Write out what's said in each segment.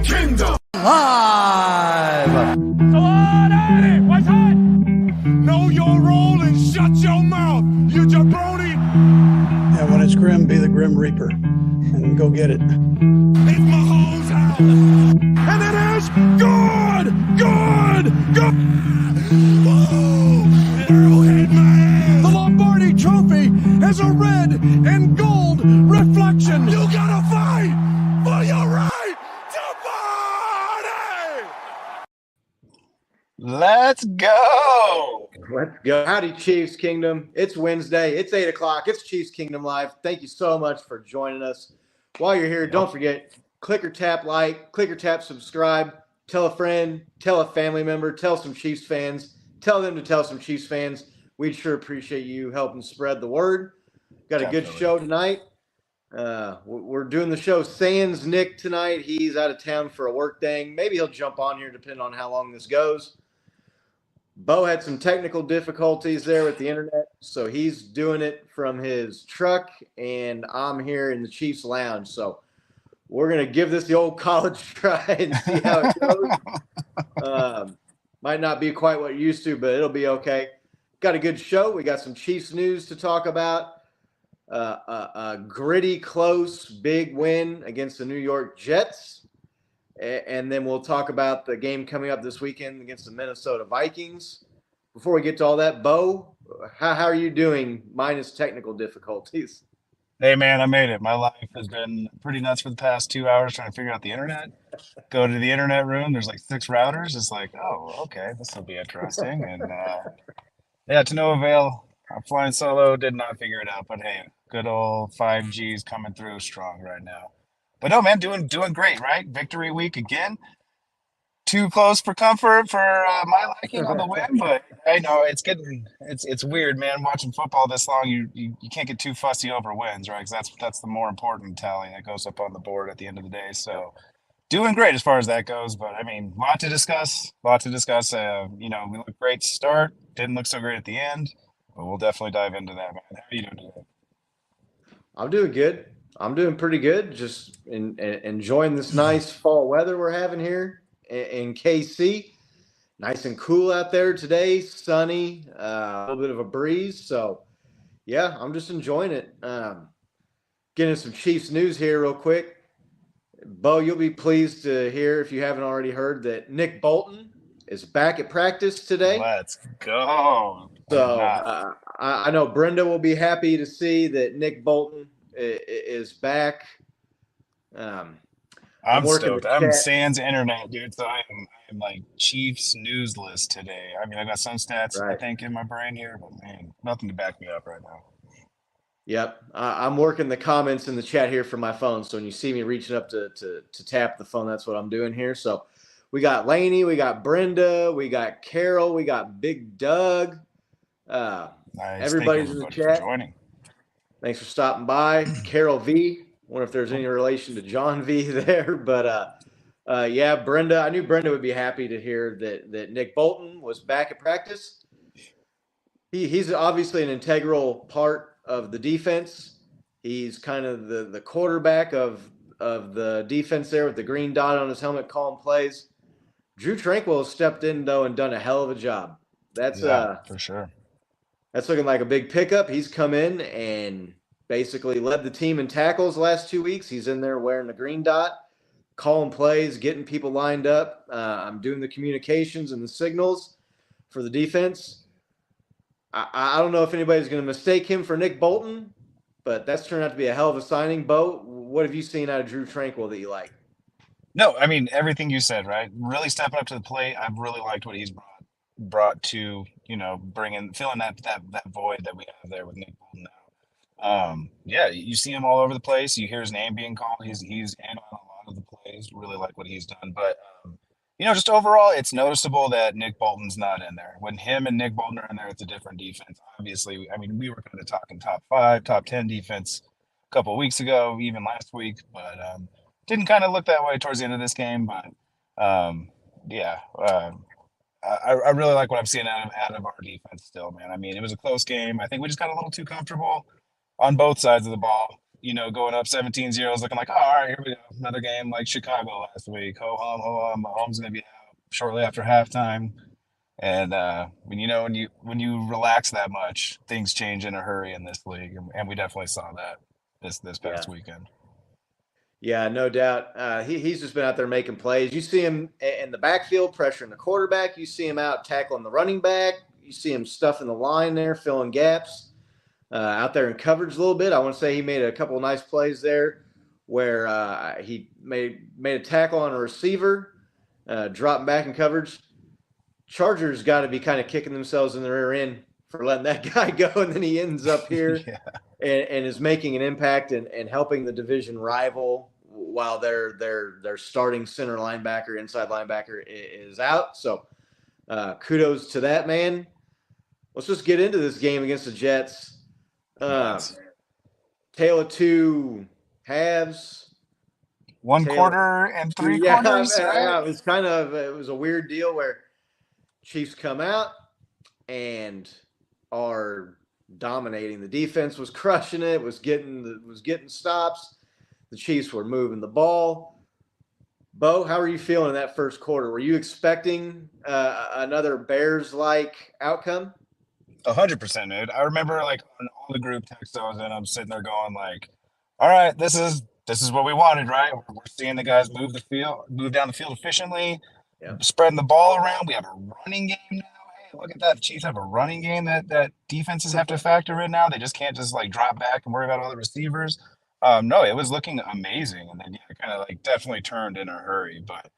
Kingdom Live! Salad! What's hot? Know your role and shut your mouth, you jabroni! Yeah, when it's grim, be the Grim Reaper and go get it. It's my home's house! And it is good! Good! Good! Woo! Arrowhead man! The Lombardi Trophy has a red and gold reflection! You gotta fight for your right to party! Let's go. Let's go. Howdy, Chiefs Kingdom. It's Wednesday. It's 8 o'clock. It's Chiefs Kingdom Live. Thank you so much for joining us. While you're here, don't forget, click or tap like, click or tap subscribe, tell a friend, tell a family member, tell some Chiefs fans, tell them to tell some Chiefs fans. We'd sure appreciate you helping spread the word. Got a good show tonight. We're doing the show sans Nick tonight. He's out of town for a work thing. Maybe he'll jump on here depending on how long this goes. Bo had some technical difficulties there with the internet, so he's doing it from his truck, and I'm here in the Chiefs Lounge. So we're going to give this the old college try and see how it goes. Might not be quite what you're used to, but it'll be okay. Got a good show. We got some Chiefs news to talk about. A gritty, close, big win against the New York Jets. And then we'll talk about the game coming up this weekend against the Minnesota Vikings. Before we get to all that, Bo, how are you doing minus technical difficulties? Hey, man, I made it. My life has been pretty nuts for the past 2 hours trying to figure out the internet. Go to the internet room. There's like 6 routers. It's like, oh, okay, this will be interesting. And yeah, to no avail. I'm flying solo. Did not figure it out. But hey, good old 5G's coming through strong right now. But no, man, doing great, right? Victory week again. Too close for comfort for my liking on the win, but I know it's weird, man. Watching football this long, you can't get too fussy over wins, right? Because that's the more important tally that goes up on the board at the end of the day. So doing great as far as that goes. But I mean, lot to discuss. We look great to start. Didn't look so great at the end, but we'll definitely dive into that, man. How are you doing today? I'm doing good. I'm doing pretty good. Just enjoying this nice fall weather we're having here in KC. Nice and cool out there today. Sunny, a little bit of a breeze. So, yeah, I'm just enjoying it. Getting some Chiefs news here real quick. Bo, you'll be pleased to hear, if you haven't already heard, that Nick Bolton is back at practice today. Let's go. So, I know Brenda will be happy to see that Nick Bolton is back. I'm stoked. I'm sans internet, dude. So I'm like Chiefs news list today. I mean, I got some stats I think in my brain here, but man, nothing to back me up right now. Yep, I'm working the comments in the chat here from my phone. So when you see me reaching up to tap the phone, that's what I'm doing here. So we got Lainey, we got Brenda, we got Carol, we got Big Doug. Nice. Everybody's in the chat. For joining. Thanks for stopping by. Carol V. Wonder if there's any relation to John V there. But, yeah, Brenda. I knew Brenda would be happy to hear that Nick Bolton was back at practice. He's obviously an integral part of the defense. He's kind of the quarterback of the defense there with the green dot on his helmet calling plays. Drew Tranquill has stepped in, though, and done a hell of a job. That's for sure. That's looking like a big pickup. He's come in and basically led the team in tackles the last 2 weeks. He's in there wearing the green dot, calling plays, getting people lined up. I'm doing the communications and the signals for the defense. I don't know if anybody's going to mistake him for Nick Bolton, but that's turned out to be a hell of a signing. Bo, what have you seen out of Drew Tranquill that you like? No, I mean, everything you said, right? Really stepping up to the plate. I've really liked what he's brought to, filling that void that we have there with Nick Bolton now. Yeah, you see him all over the place. You hear his name being called. He's in on a lot of the plays. Really like what he's done. But, just overall, it's noticeable that Nick Bolton's not in there. When him and Nick Bolton are in there, it's a different defense. Obviously, I mean, we were kind of talking top 5, top 10 defense a couple of weeks ago, even last week. But didn't kind of look that way towards the end of this game. But, I really like what I'm seeing out of our defense still, man. I mean, it was a close game. I think we just got a little too comfortable on both sides of the ball. going up 17-0 is looking like, oh, all right, here we go. Another game like Chicago last week. Ho hum, ho hum. Mahomes going to be out shortly after halftime. And when you relax that much, things change in a hurry in this league, and we definitely saw that this Yeah. past weekend. Yeah, no doubt. He's just been out there making plays. You see him in the backfield pressuring the quarterback. You see him out tackling the running back. You see him stuffing the line there, filling gaps. Out there in coverage a little bit. I want to say he made a couple of nice plays there where he made a tackle on a receiver, dropping back in coverage. Chargers got to be kind of kicking themselves in the rear end for letting that guy go, and then he ends up here Yeah. and is making an impact and helping the division rival while their starting center linebacker, inside linebacker is out. So kudos to that man. Let's just get into this game against the Jets. Tale of two halves. One quarter and three quarters. Right? It was a weird deal where Chiefs come out and are dominating. The defense was crushing it, was getting stops. The Chiefs were moving the ball. Bo, how are you feeling in that first quarter? Were you expecting another Bears-like outcome? 100%, dude. I remember like on all the group texts I was in, I'm sitting there going like, all right, this is what we wanted, right? We're seeing the guys move down the field efficiently, spreading the ball around. We have a running game now. Hey, look at that. The Chiefs have a running game that defenses have to factor in now. They just can't just like drop back and worry about all the receivers. No, it was looking amazing. And then it kind of like definitely turned in a hurry, but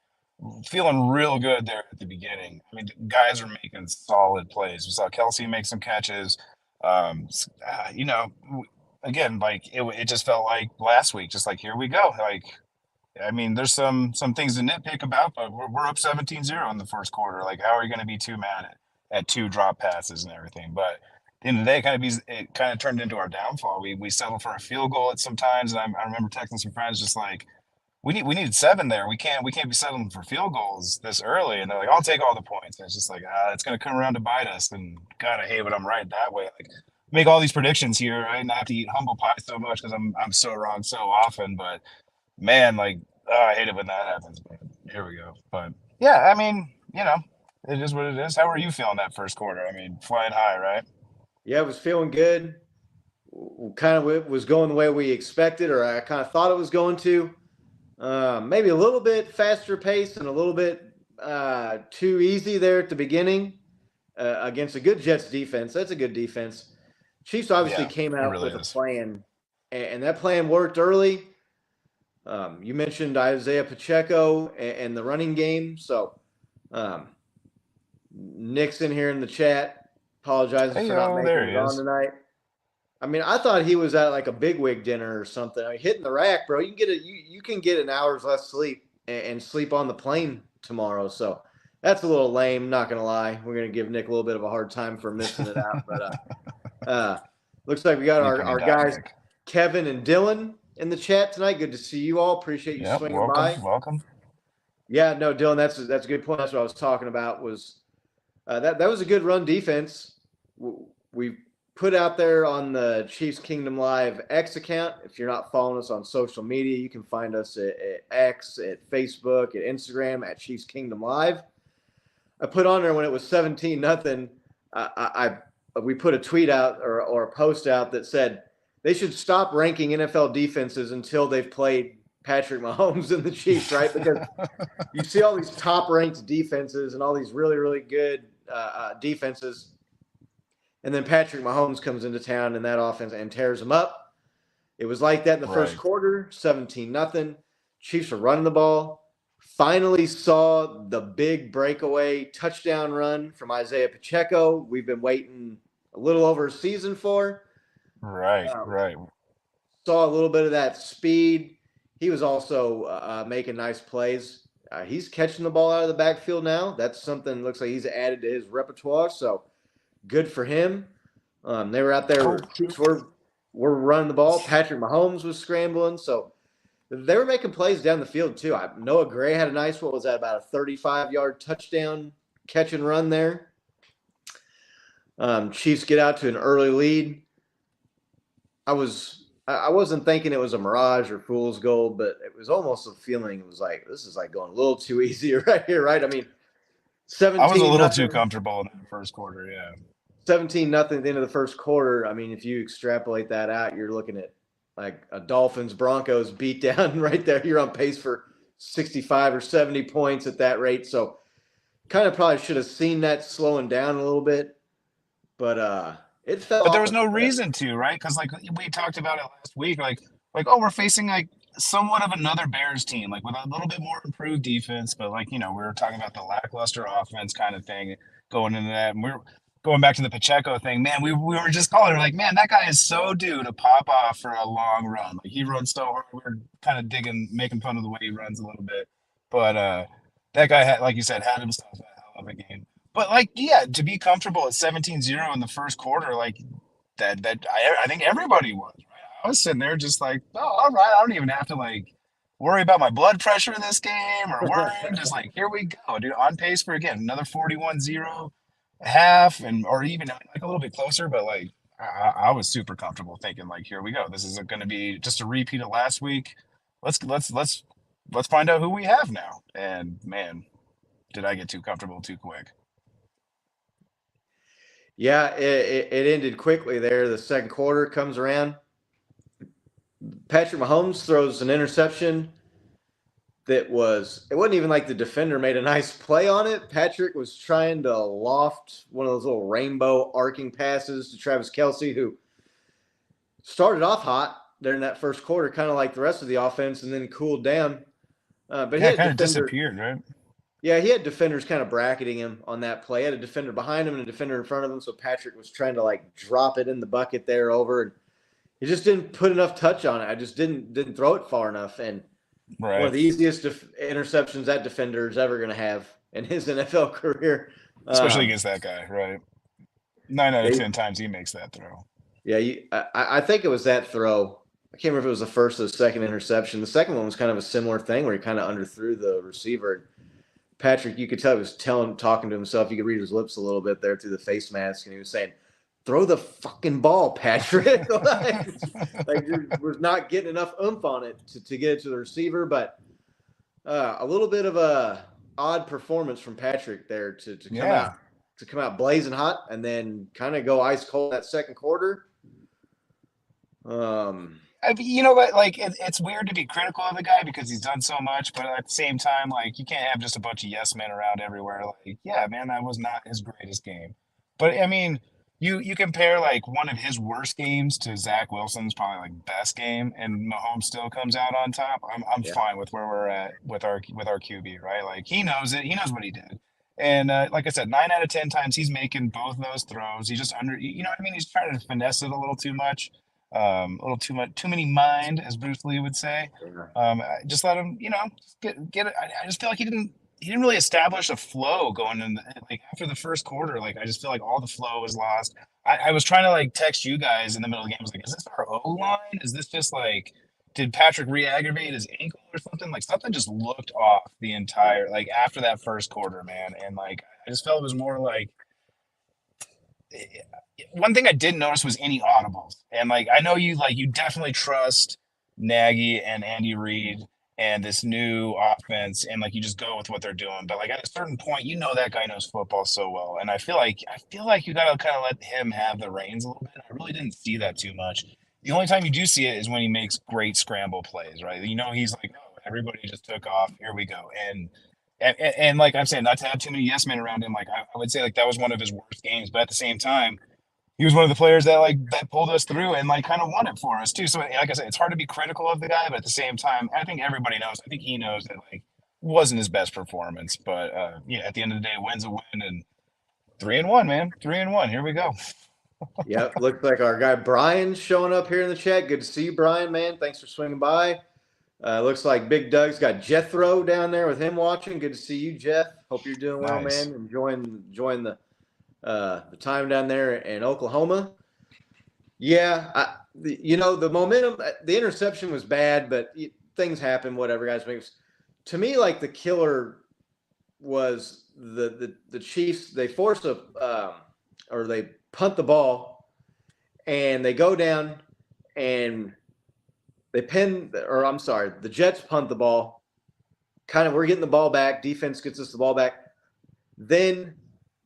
feeling real good there at the beginning. I mean, guys are making solid plays. We saw Kelsey make some catches. Again, like it just felt like last week, just like, here we go. Like, I mean, there's some things to nitpick about, but we're up 17-0 in the first quarter. Like, how are you going to be too mad at two drop passes and everything? But at the end of the day, it kind of turned into our downfall. We settled for a field goal at some times, and I remember texting some friends just like, we needed 7 there. We can't be settling for field goals this early. And they're like, I'll take all the points. And it's just like, it's going to come around to bite us. And God, I hate when I'm right that way. Like, make all these predictions here, right? And I have to eat humble pie so much because I'm so wrong so often. But man, like, I hate it when that happens. But here we go. But yeah, I mean, it is what it is. How were you feeling that first quarter? I mean, flying high, right? Yeah, it was feeling good. Kind of it was going the way we expected, or I kind of thought it was going to. Maybe a little bit faster pace and a little bit too easy there at the beginning against a good Jets defense. That's a good defense. Chiefs obviously came out with a plan, and that plan worked early. You mentioned Isaiah Pacheco and the running game. So Nick's in here in the chat, apologizing for not making it on tonight. I mean, I thought he was at like a bigwig dinner or something. I mean, hitting the rack, bro. You can get an hour's less sleep and sleep on the plane tomorrow. So that's a little lame. Not gonna lie. We're gonna give Nick a little bit of a hard time for missing it out. But looks like we got our guys, Kevin and Dylan, in the chat tonight. Good to see you all. Appreciate you swinging by. Welcome. Yeah, no, Dylan, that's a good point. That's what I was talking about. Was that was a good run defense. We put out there on the Chiefs Kingdom Live X account. If you're not following us on social media, you can find us at X, at Facebook, at Instagram, at Chiefs Kingdom Live. I put on there when it was 17-0. We put a tweet out or a post out that said they should stop ranking NFL defenses until they've played Patrick Mahomes and the Chiefs, right? Because you see all these top-ranked defenses and all these really, really good defenses. And then Patrick Mahomes comes into town in that offense and tears them up. It was like that in the first quarter, 17-0. Chiefs are running the ball. Finally saw the big breakaway touchdown run from Isaiah Pacheco. We've been waiting a little over a season for. Right. Saw a little bit of that speed. He was also making nice plays. He's catching the ball out of the backfield now. That's something looks like he's added to his repertoire. So good for him. They were out there. Chiefs were running the ball. Patrick Mahomes was scrambling. So they were making plays down the field too. Noah Gray had a nice, what was that, about a 35-yard touchdown catch and run there. Chiefs get out to an early lead. I I wasn't thinking it was a mirage or fool's gold, but it was almost a feeling. It was like, this is like going a little too easy right here, right? I mean, I was a 17 little too nothing, comfortable in the first quarter. Yeah. 17 nothing at the end of the first quarter. I mean, if you extrapolate that out, you're looking at like a Dolphins Broncos beat down right there. You're on pace for 65 or 70 points at that rate. So kind of probably should have seen that slowing down a little bit, but it fell But there off was a no cliff. reason to, right? Because like we talked about it last week, like oh, we're facing like somewhat of another Bears team, like with a little bit more improved defense, but like we were talking about the lackluster offense kind of thing going into that, and we're going back to the Pacheco thing. Man, we were just calling her like, man, that guy is so due to pop off for a long run. Like he runs so hard. We're kind of making fun of the way he runs a little bit, but that guy had, like you said, had himself a hell of a game. But like, yeah, to be comfortable at 17-0 in the first quarter, like I think everybody was, right? I was sitting there just like, oh, all right, I don't even have to like worry about my blood pressure in this game or worrying. Just like, here we go, dude, on pace for again another 41-0 half, and or even like a little bit closer, but like I was super comfortable thinking like, here we go. This is going to be just a repeat of last week. Let's find out who we have now. And man, did I get too comfortable too quick. Yeah, it ended quickly there. The second quarter comes around. Patrick Mahomes throws an interception it wasn't even like the defender made a nice play on it. Patrick was trying to loft one of those little rainbow arcing passes to Travis Kelce, who started off hot during that first quarter, kind of like the rest of the offense, and then cooled down. But he Yeah, had kind of defender. disappeared, right? Yeah, he had defenders kind of bracketing him on that play. He had a defender behind him and a defender in front of him, so Patrick was trying to like drop it in the bucket there over, and he just didn't put enough touch on it. I just didn't throw it far enough, and one of Right. the easiest interceptions that defender is ever going to have in his NFL career. Especially against that guy, right? 9 out of They, 10 times he makes that throw. yeah, I think it was that throw. I can't remember if it was the first or the second interception. The second one was kind of a similar thing where he kind of underthrew the receiver. Patrick, you could tell he was talking to himself. You could read his lips a little bit there through the face mask, and he was saying, "Throw the fucking ball, Patrick!" like we're not getting enough oomph on it to get it to the receiver. But a little bit of a odd performance from Patrick there to come out blazing hot and then kind of go ice cold that second quarter. You know what? Like, it's weird to be critical of the guy because he's done so much, but at the same time, like, you can't have just a bunch of yes men around everywhere. Like, yeah, man, that was not his greatest game. But I mean, you compare like one of his worst games to Zach Wilson's probably like best game, and Mahomes still comes out on top. I'm Yeah. fine with where we're at with our QB, right? Like, he knows it. He knows what he did. And like I said, 9 out of 10 times he's making both those throws. He just you know what I mean? He's trying to finesse it a little too much. A little too many mind, as Bruce Lee would say. Just let him, just get it. I just feel like he didn't really establish a flow going in like after the first quarter. Like I just feel like all the flow was lost. I was trying to like text you guys in the middle of the game. I was like, is this our O line? Is this just like, did Patrick re-aggravate his ankle or something? Like something just looked off the entire, like after that first quarter, man. And like I just felt it was more like, one thing I didn't notice was any audibles. And like I know you definitely trust Nagy and Andy Reid and this new offense, and like you just go with what they're doing. But like at a certain point, that guy knows football so well. And I feel like you gotta kind of let him have the reins a little bit. I really didn't see that too much. The only time you do see it is when he makes great scramble plays, right? He's like, oh, everybody just took off. Here we go. And like I'm saying, not to have too many yes men around him, like I would say like that was one of his worst games. But at the same time, he was one of the players that pulled us through and like kind of won it for us too. So like I said, it's hard to be critical of the guy, but at the same time, I think everybody knows. I think he knows that like wasn't his best performance, but yeah, at the end of the day, win's a win, and 3-1, man, 3-1. Here we go. Yep, looks like our guy Brian's showing up here in the chat. Good to see you, Brian, man. Thanks for swinging by. Looks like Big Doug's got Jethro down there with him watching. Good to see you, Jeff. Hope you're doing well, Nice. man. Enjoying the time down there in Oklahoma. Yeah, the momentum, the interception was bad, but things happen, whatever, guys. To me, like the killer was the Chiefs. They force or they punt the ball, and they go down, and the Jets punt the ball. We're getting the ball back. Defense gets us the ball back. Then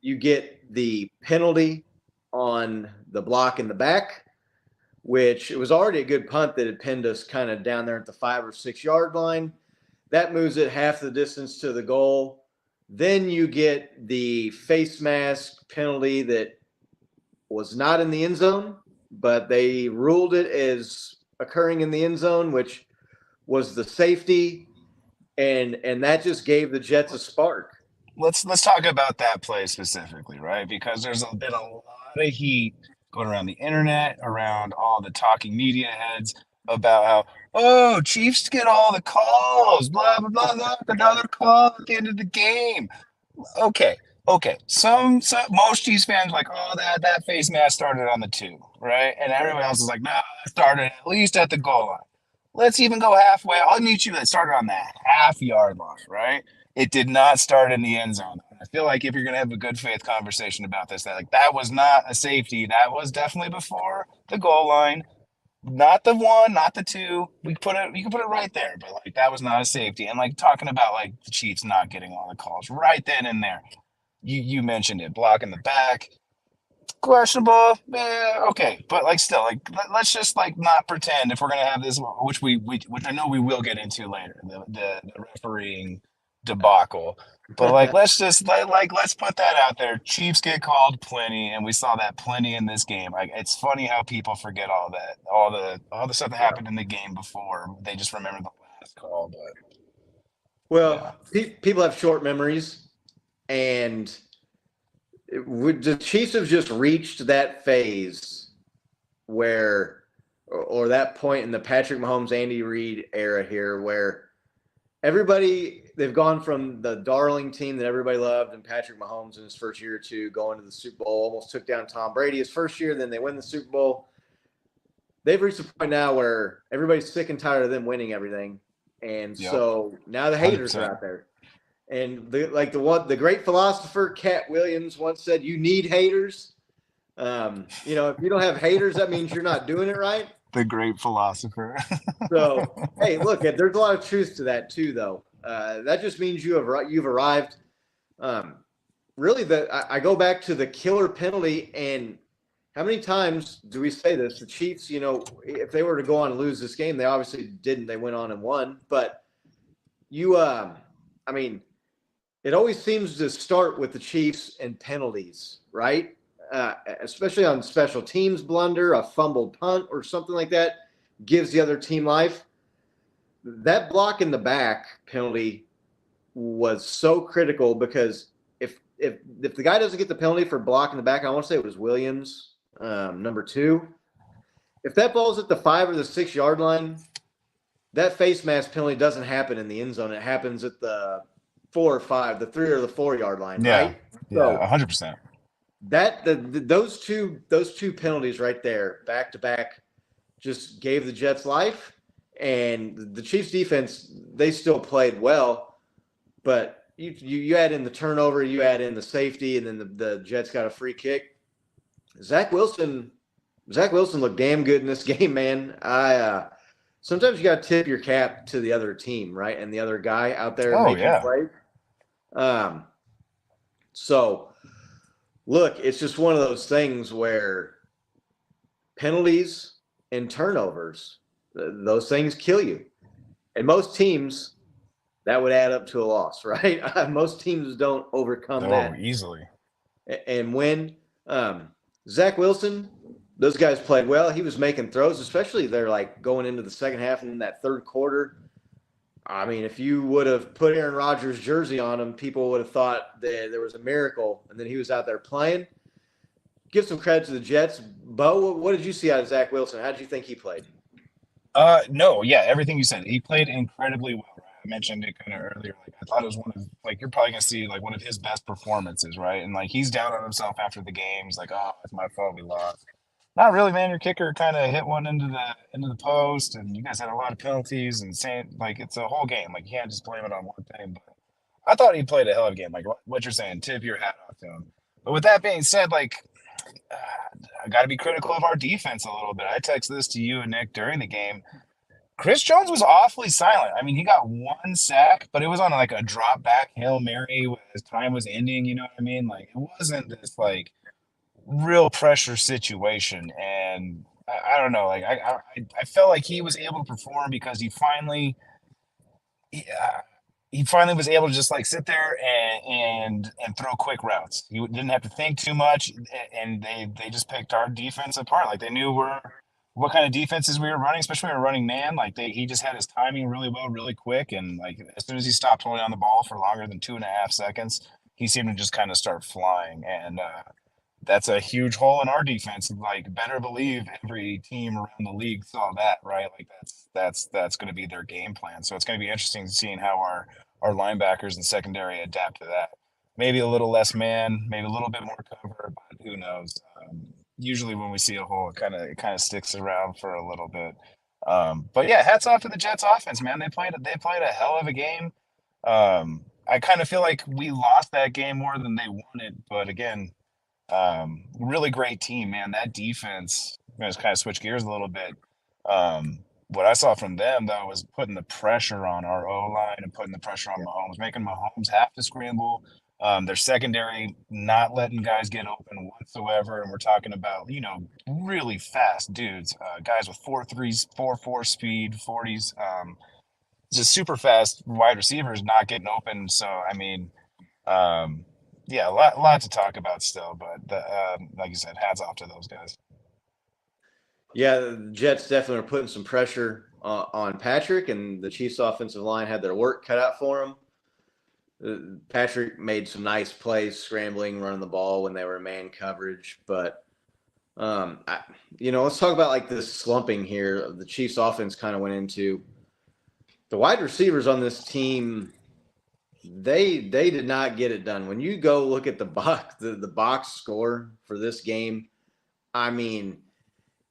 you get the penalty on the block in the back, which it was already a good punt that had pinned us kind of down there at the 5 or 6 yard line. That moves it half the distance to the goal. Then you get the face mask penalty that was not in the end zone, but they ruled it as occurring in the end zone, which was the safety, and that just gave the Jets a spark. Let's talk about that play specifically, right? Because there's been a lot of heat going around the internet, around all the talking media heads about how, oh, Chiefs get all the calls, blah blah blah blah, another call at the end of the game. Okay. Most Chiefs fans are like, oh, that face mask started on the 2, right? And everyone else is like, no, it started at least at the goal line. Let's even go halfway. I'll meet you. That started on that half yard line, right? It did not start in the end zone. I feel like if you're going to have a good faith conversation about this, that was not a safety. That was definitely before the goal line. Not the 1, not the 2. You can put it right there, but like that was not a safety. And like talking about like the Chiefs not getting all the calls right then and there. You mentioned it, blocking the back. Questionable, okay, but like still, like let's just like not pretend if we're gonna have this, which I know we will get into later, the refereeing debacle. But like let's just let's put that out there. Chiefs get called plenty, and we saw that plenty in this game. Like it's funny how people forget all the stuff that happened in the game before. They just remember the last call. But people have short memories, and the Chiefs have just reached that phase where, or that point in the Patrick Mahomes, Andy Reid era here, where they've gone from the darling team that everybody loved and Patrick Mahomes in his first year or two going to the Super Bowl, almost took down Tom Brady his first year, then they win the Super Bowl. They've reached a point now where everybody's sick and tired of them winning everything. And so now the haters 100%. Are out there. And the great philosopher Cat Williams once said, "You need haters." If you don't have haters, that means you're not doing it right. The great philosopher. So, hey, look, there's a lot of truth to that too, though. That just means you've arrived. Really, I go back to the killer penalty, and how many times do we say this? The Chiefs, if they were to go on and lose this game, they obviously didn't. They went on and won, but it always seems to start with the Chiefs and penalties, right? Especially on special teams blunder, a fumbled punt or something like that gives the other team life. That block in the back penalty was so critical because if the guy doesn't get the penalty for block in the back, I want to say it was Williams, number 2. If that ball's at the 5 or the 6 yard line, that face mask penalty doesn't happen in the end zone. It happens at the 4 or 5, the 3 or the 4 yard line, right? Yeah, 100%. Those two penalties right there, back to back, just gave the Jets life. And the Chiefs defense, they still played well, but you add in the turnover, you add in the safety, and then the Jets got a free kick. Zach Wilson looked damn good in this game, man. Sometimes you got to tip your cap to the other team, right, and the other guy out there making plays. So, look, it's just one of those things where penalties and turnovers, those things kill you. And most teams, that would add up to a loss, right? Most teams don't overcome that easily. And when Zach Wilson, those guys played well. He was making throws, especially they're like going into the second half and in that third quarter. I mean, if you would have put Aaron Rodgers' jersey on him, people would have thought that there was a miracle and then he was out there playing. Give some credit to the Jets. Bo, what did you see out of Zach Wilson? How did you think he played? Everything you said. He played incredibly well. Right? I mentioned it kind of earlier. Like I thought it was one of you're probably gonna see like one of his best performances, right? And like he's down on himself after the game. He's like, "Oh, it's my fault we lost." Not really, man. Your kicker kind of hit one into the post, and you guys had a lot of penalties. And saying like it's a whole game. Like you can't just blame it on one thing. But I thought he played a hell of a game. Like what you're saying, tip your hat off to him. But with that being said, like I got to be critical of our defense a little bit. I texted this to you and Nick during the game. Chris Jones was awfully silent. I mean, he got one sack, but it was on like a drop back Hail Mary as time was ending. You know what I mean? Like it wasn't this like real pressure situation. And I don't know. Like I felt like he was able to perform because he finally was able to just like sit there and throw quick routes. He didn't have to think too much, and they just picked our defense apart. Like they knew what kind of defenses we were running, especially when we were running man. Like he just had his timing really well, really quick, and like as soon as he stopped holding on the ball for longer than 2.5 seconds, he seemed to just kind of start flying. And that's a huge hole in our defense. Like, better believe every team around the league saw that, right? Like that's going to be their game plan. So it's going to be interesting seeing how our linebackers and secondary adapt to that. Maybe a little less man, maybe a little bit more cover, but who knows? Usually when we see a hole, it kind of sticks around for a little bit. But yeah, hats off to the Jets offense, man. They played a hell of a game. I kind of feel like we lost that game more than they won it, but again, really great team, man. That defense, I'm gonna just kind of switch gears a little bit. What I saw from them though was putting the pressure on our O line and putting the pressure on Mahomes, making Mahomes have to scramble. Their secondary not letting guys get open whatsoever, and we're talking about really fast dudes, guys with 4.3s, 4.4 speed, 40s, just super fast wide receivers not getting open. So I mean, yeah, a lot to talk about still, but like you said, hats off to those guys. Yeah, the Jets definitely are putting some pressure on Patrick, and the Chiefs' offensive line had their work cut out for him. Patrick made some nice plays, scrambling, running the ball when they were in man coverage. But, let's talk about like this slumping here. The Chiefs' offense kind of went into the wide receivers on this team. They did not get it done. When you go look at the box score for this game, I mean,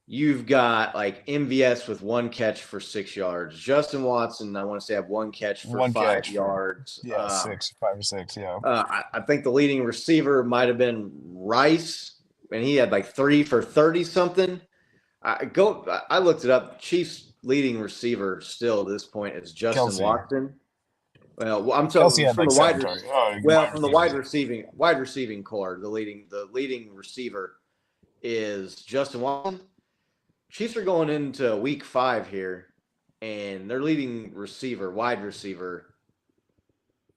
you've got like MVS with one catch for 6 yards. Justin Watson, I want to say, have one catch for One 5 catch yards. Yeah, 5 or 6, yeah. I think the leading receiver might have been Rice, and he had like 3 for 30 something. I looked it up. Chiefs leading receiver still at this point is Justin Kelce. Watson. Well, I'm Kelsey talking had from like the wide 7 targets. Oh, from the receivers. wide receiving core. The leading receiver is Justin Watson. Chiefs are going into week 5 here, and their leading receiver, wide receiver,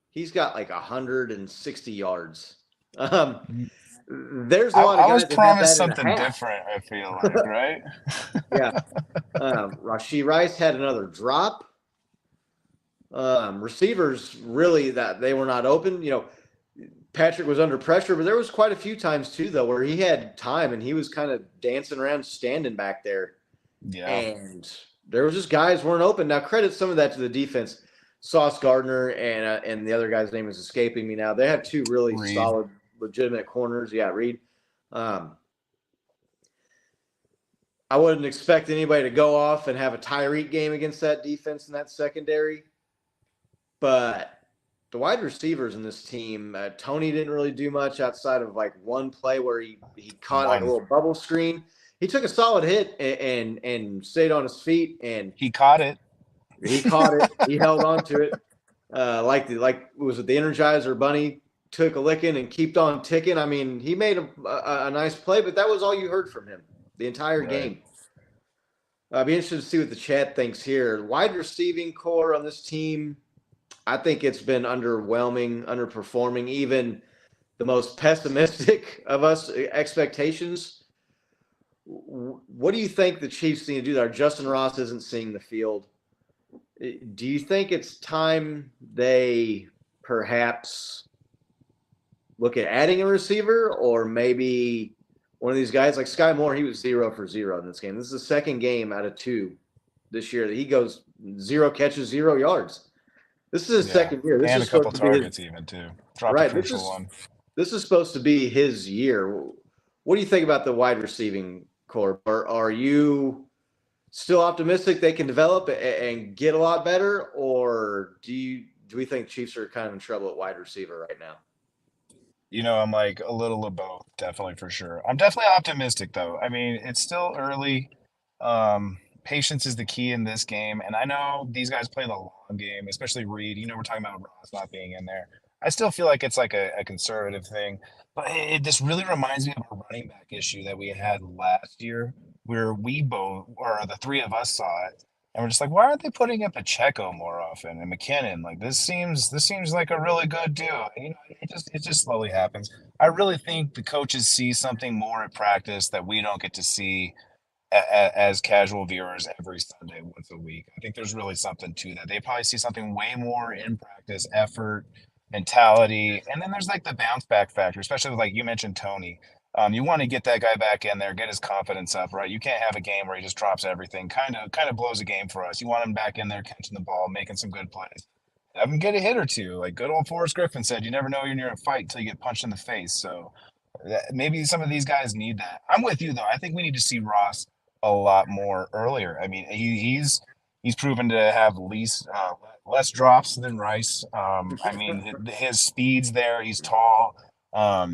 he's got like 160 yards. There's a lot of I guys was that have promised that in a something half. different, I feel like, right? Yeah. Rashee Rice had another drop. Receivers really that they were not open. Patrick was under pressure, but there was quite a few times too, though, where he had time and he was kind of dancing around, standing back there. Yeah. And there was just guys weren't open. Now, credit some of that to the defense. Sauce Gardner and the other guy's name is escaping me now. They have 2 really Reed. solid, legitimate corners. Yeah, Reed. I wouldn't expect anybody to go off and have a Tyreek game against that defense and that secondary. But the wide receivers in this team, Tony didn't really do much outside of like one play where he caught like a little bubble screen. He took a solid hit and stayed on his feet, and he caught it. He caught it. He held on to it. Was it the Energizer Bunny took a licking and kept on ticking? I mean, he made a nice play, but that was all you heard from him the entire game. I'd be interested to see what the chat thinks here. Wide receiving core on this team, I think it's been underwhelming, underperforming, even the most pessimistic of us expectations. What do you think the Chiefs need to do there? Justin Ross isn't seeing the field. Do you think it's time they perhaps look at adding a receiver, or maybe one of these guys like Sky Moore? He was 0 for 0 in this game. This is the second game out of 2 this year that he goes 0 catches, 0 yards. This is his second year. This and is a couple supposed targets even too. Dropped a crucial one. This is supposed to be his year. What do you think about the wide receiving core? Are you still optimistic they can develop and get a lot better, or do we think Chiefs are kind of in trouble at wide receiver right now? I'm like a little of both, definitely, for sure. I'm definitely optimistic though. I mean, it's still early. patience is the key in this game. And I know these guys play the long game, especially Reed. We're talking about Ross not being in there. I still feel like it's like a conservative thing, but this really reminds me of a running back issue that we had last year, where we both, or the three of us, saw it, and we're just like, why aren't they putting in Pacheco more often and McKinnon? Like this seems like a really good deal. And, it just slowly happens. I really think the coaches see something more at practice that we don't get to see as casual viewers every Sunday, once a week. I think there's really something to that. They probably see something way more in practice, effort, mentality, and then there's like the bounce back factor, especially with, like you mentioned, Tony. You want to get that guy back in there, get his confidence up, right? You can't have a game where he just drops everything. Kind of blows a game for us. You want him back in there, catching the ball, making some good plays. Have him get a hit or two. Like good old Forrest Griffin said, you never know you're near a fight until you get punched in the face. So maybe some of these guys need that. I'm with you though. I think we need to see Ross a lot more earlier. I mean, he's proven to have less drops than Rice. I mean, his speed's there. He's tall.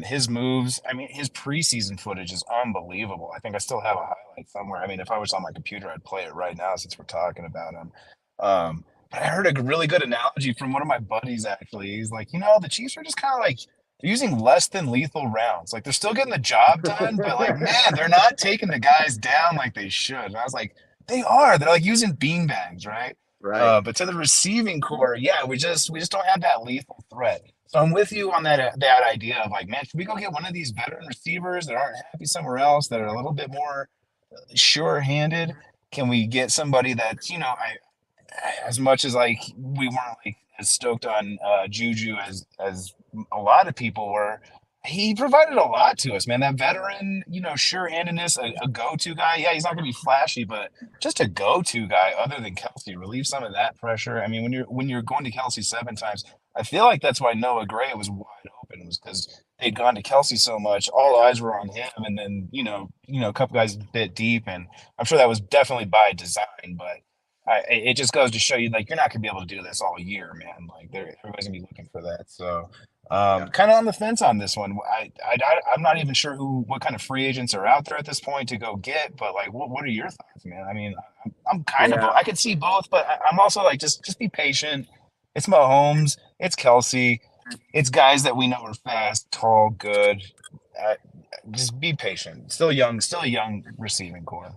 His moves. I mean, his preseason footage is unbelievable. I think I still have a highlight somewhere. I mean, if I was on my computer, I'd play it right now since we're talking about him. But I heard a really good analogy from one of my buddies. Actually, he's like, the Chiefs are just kind of like, they're using less than lethal rounds. Like they're still getting the job done, but like, man, they're not taking the guys down like they should. And I was like, they are. They're like using beanbags, right? Right. But to the receiving core, yeah, we just don't have that lethal threat. So I'm with you on that idea of like, man, should we go get one of these veteran receivers that aren't happy somewhere else, that are a little bit more sure-handed? Can we get somebody that's, as much as like we weren't like as stoked on Juju as a lot of people were, he provided a lot to us, man. That veteran, sure-handedness, a go-to guy. Yeah, he's not going to be flashy, but just a go-to guy other than Kelsey, relieve some of that pressure. I mean, when you're going to Kelsey 7 times, I feel like that's why Noah Gray was wide open, was because they'd gone to Kelsey so much, all eyes were on him, and then a couple guys bit deep, and I'm sure that was definitely by design, but it just goes to show you, like, you're not gonna be able to do this all year, man. Like, everybody's gonna be looking for that. So, kind of on the fence on this one. I'm not even sure what kind of free agents are out there at this point to go get. But like, what are your thoughts, man? I mean, I'm kind of, I could see both, but I'm also like, just be patient. It's Mahomes, it's Kelsey, it's guys that we know are fast, tall, good. Just be patient. Still a young receiving core.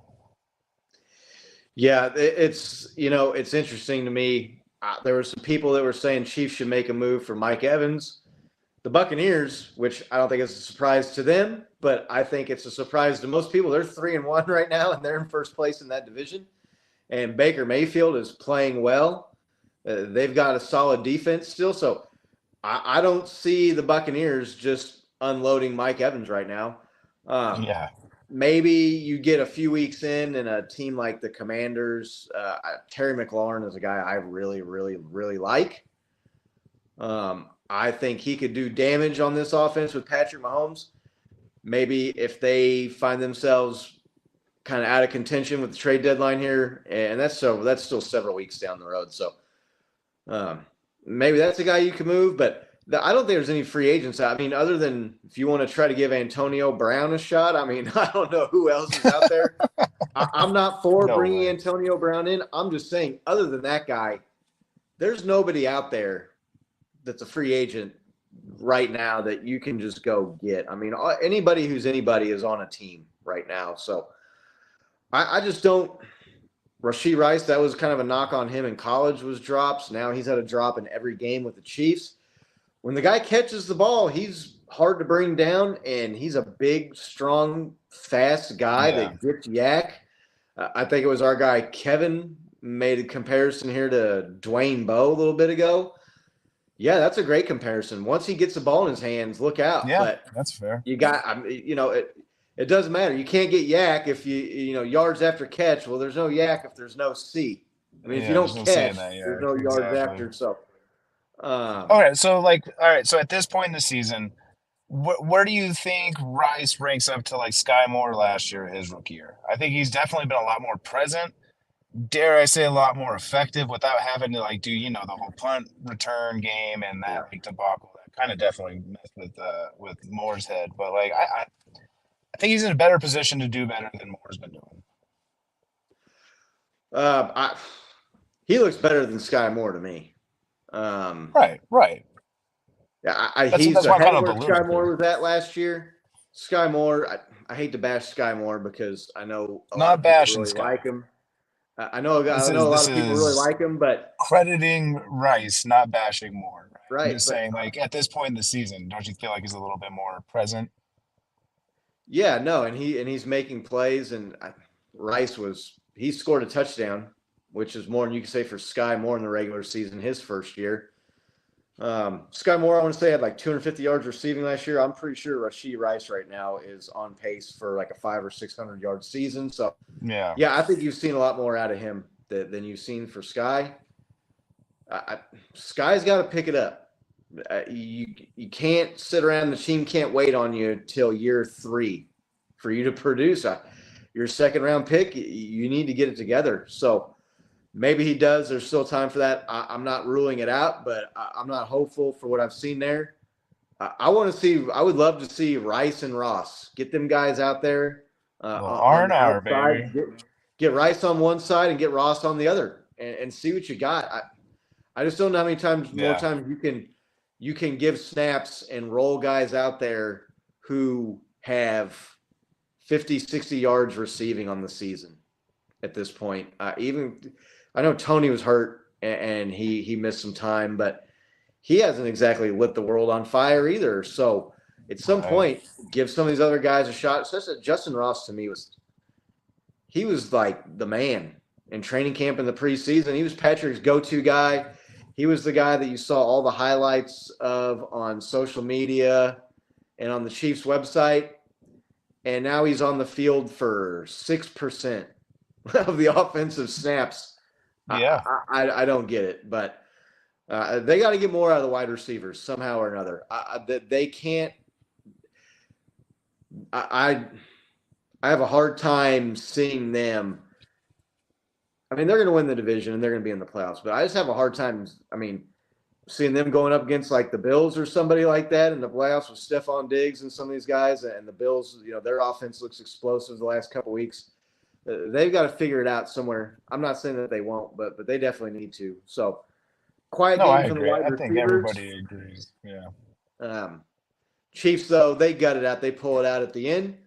Yeah, it's interesting to me. There were some people that were saying Chiefs should make a move for Mike Evans. The Buccaneers, which I don't think is a surprise to them, but I think it's a surprise to most people. They're 3-1 right now, and they're in first place in that division. And Baker Mayfield is playing well. They've got a solid defense still, so I don't see the Buccaneers just unloading Mike Evans right now. Yeah. Maybe you get a few weeks in and a team like the Commanders. Terry McLaurin is a guy I really, really, really like. I think he could do damage on this offense with Patrick Mahomes. Maybe if they find themselves kind of out of contention with the trade deadline here, and that's still several weeks down the road. So maybe that's a guy you can move, but I don't think there's any free agents. I mean, other than if you want to try to give Antonio Brown a shot, I mean, I don't know who else is out there. I'm not for bringing Antonio Brown in. I'm just saying, other than that guy, there's nobody out there that's a free agent right now that you can just go get. I mean, anybody who's anybody is on a team right now. So I just don't. Rashee Rice, that was kind of a knock on him in college, was drops. Now he's had a drop in every game with the Chiefs. When the guy catches the ball, he's hard to bring down, and he's a big, strong, fast guy that gets yak. I think it was our guy Kevin made a comparison here to Dwayne Bowe a little bit ago. Yeah, that's a great comparison. Once he gets the ball in his hands, look out. Yeah, but that's fair. You got, it doesn't matter. You can't get yak if yards after catch. Well, there's no yak if there's no C. I mean, if you don't catch, there's no yards after. So. All right. So at this point in the season, where do you think Rice ranks up to like Sky Moore last year, his rookie year? I think he's definitely been a lot more present. Dare I say a lot more effective without having to like do, the whole punt return game and that like debacle. That kind of definitely messed with Moore's head. But like I think he's in a better position to do better than Moore's been doing. He looks better than Sky Moore to me. Right. Yeah, That's he's why I'm ahead kind of of where Sky alluding Moore to. was at last year. Sky Moore, I hate to bash Sky Moore because I know a lot Not of people bashing really Sky. like him. I This know is a lot this of people really is like him, but crediting Rice, not bashing Moore. Right? I'm right, just but saying, like at this point in the season, don't you feel like he's a little bit more present? yeah, no, and he's making plays, and he scored a touchdown, which is more than you can say for Sky Moore in the regular season, his first year. Sky Moore, I want to say, had like 250 yards receiving last year. I'm pretty sure Rashee Rice right now is on pace for like a 500 or 600 yard season. So, Yeah. yeah, I think you've seen a lot more out of him than you've seen for Sky. Sky's got to pick it up. You can't sit around. The team can't wait on you till year 3 for you to produce. Your second round pick, you need to get it together. So maybe he does. There's still time for that. I'm not ruling it out, but I'm not hopeful for what I've seen there. I want to see. I would love to see Rice and Ross, get them guys out there Well, R on and the R, baby. outside. Get Rice on one side and get Ross on the other, and see what you got. I just don't know how many more Yeah. times you can give snaps and roll guys out there who have 50, 60 yards receiving on the season at this point. Even I know Tony was hurt and he missed some time, but he hasn't exactly lit the world on fire either. So at some Right. point, give some of these other guys a shot. Especially Justin Ross to me was like the man in training camp in the preseason. He was Patrick's go-to guy. He was the guy that you saw all the highlights of on social media and on the Chiefs website. And now he's on the field for 6% of the offensive snaps. Yeah. I don't get it, but they got to get more out of the wide receivers somehow or another. They can't. I have a hard time seeing them. I mean, they're going to win the division and they're going to be in the playoffs, but I just have a hard time. I mean, seeing them going up against like the Bills or somebody like that in the playoffs with Stephon Diggs and some of these guys, and the Bills, their offense looks explosive the last couple of weeks. They've got to figure it out somewhere. I'm not saying that they won't, but they definitely need to. So, quiet No, I game from the agree. wide I think receivers. everybody agrees. Yeah. Chiefs, though, they gut it out. They pull it out at the end.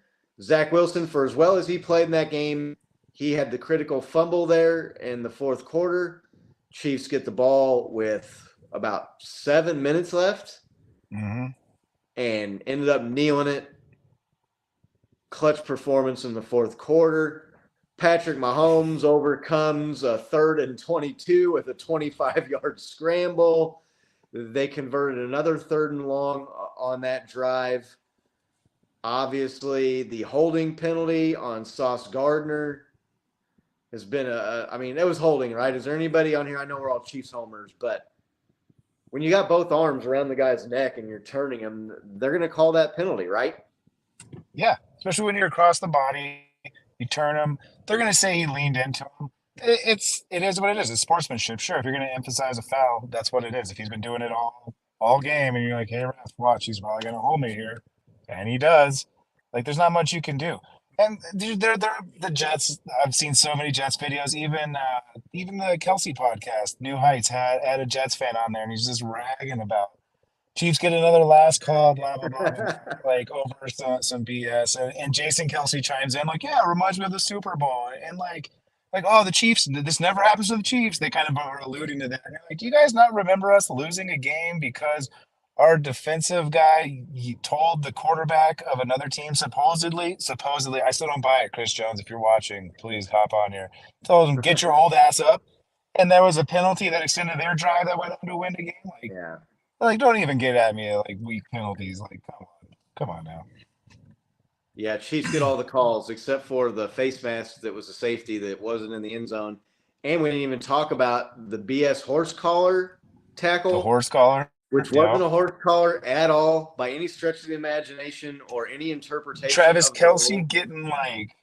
Zach Wilson, for as well as he played in that game, he had the critical fumble there in the fourth quarter. Chiefs get the ball with about 7 minutes left and ended up kneeling it. Clutch performance in the fourth quarter. Patrick Mahomes overcomes a 3rd and 22 with a 25-yard scramble. They converted another 3rd and long on that drive. Obviously, the holding penalty on Sauce Gardner has been it was holding, right? Is there anybody on here? I know we're all Chiefs homers, but when you got both arms around the guy's neck and you're turning him, they're going to call that penalty, right? Yeah. Especially when you're across the body, you turn him. They're going to say he leaned into him. It is what it is. It's sportsmanship. Sure, if you're going to emphasize a foul, that's what it is. If he's been doing it all game, and you're like, hey, ref, watch, he's probably going to hold me here, and he does. Like, there's not much you can do. And they're the Jets. I've seen so many Jets videos. Even the Kelsey podcast, New Heights, had a Jets fan on there, and he's just ragging about Chiefs get another last call, blah blah blah, like over some BS. And Jason Kelsey chimes in like, yeah, it reminds me of the Super Bowl, and like oh, the Chiefs, this never happens to the Chiefs. They kind of are alluding to that. And like, do you guys not remember us losing a game because our defensive guy he told the quarterback of another team supposedly, I still don't buy it, Chris Jones. If you're watching, please hop on here. Told him get your old ass up, and there was a penalty that extended their drive that went on to win the game. Yeah. Like, don't even get at me like weak penalties. Like, come on now. Yeah, Chiefs get all the calls except for the face mask that was a safety that wasn't in the end zone. And we didn't even talk about the BS horse collar tackle. The horse collar. Which wasn't a horse collar at all by any stretch of the imagination or any interpretation. Travis of the Kelce rule. getting like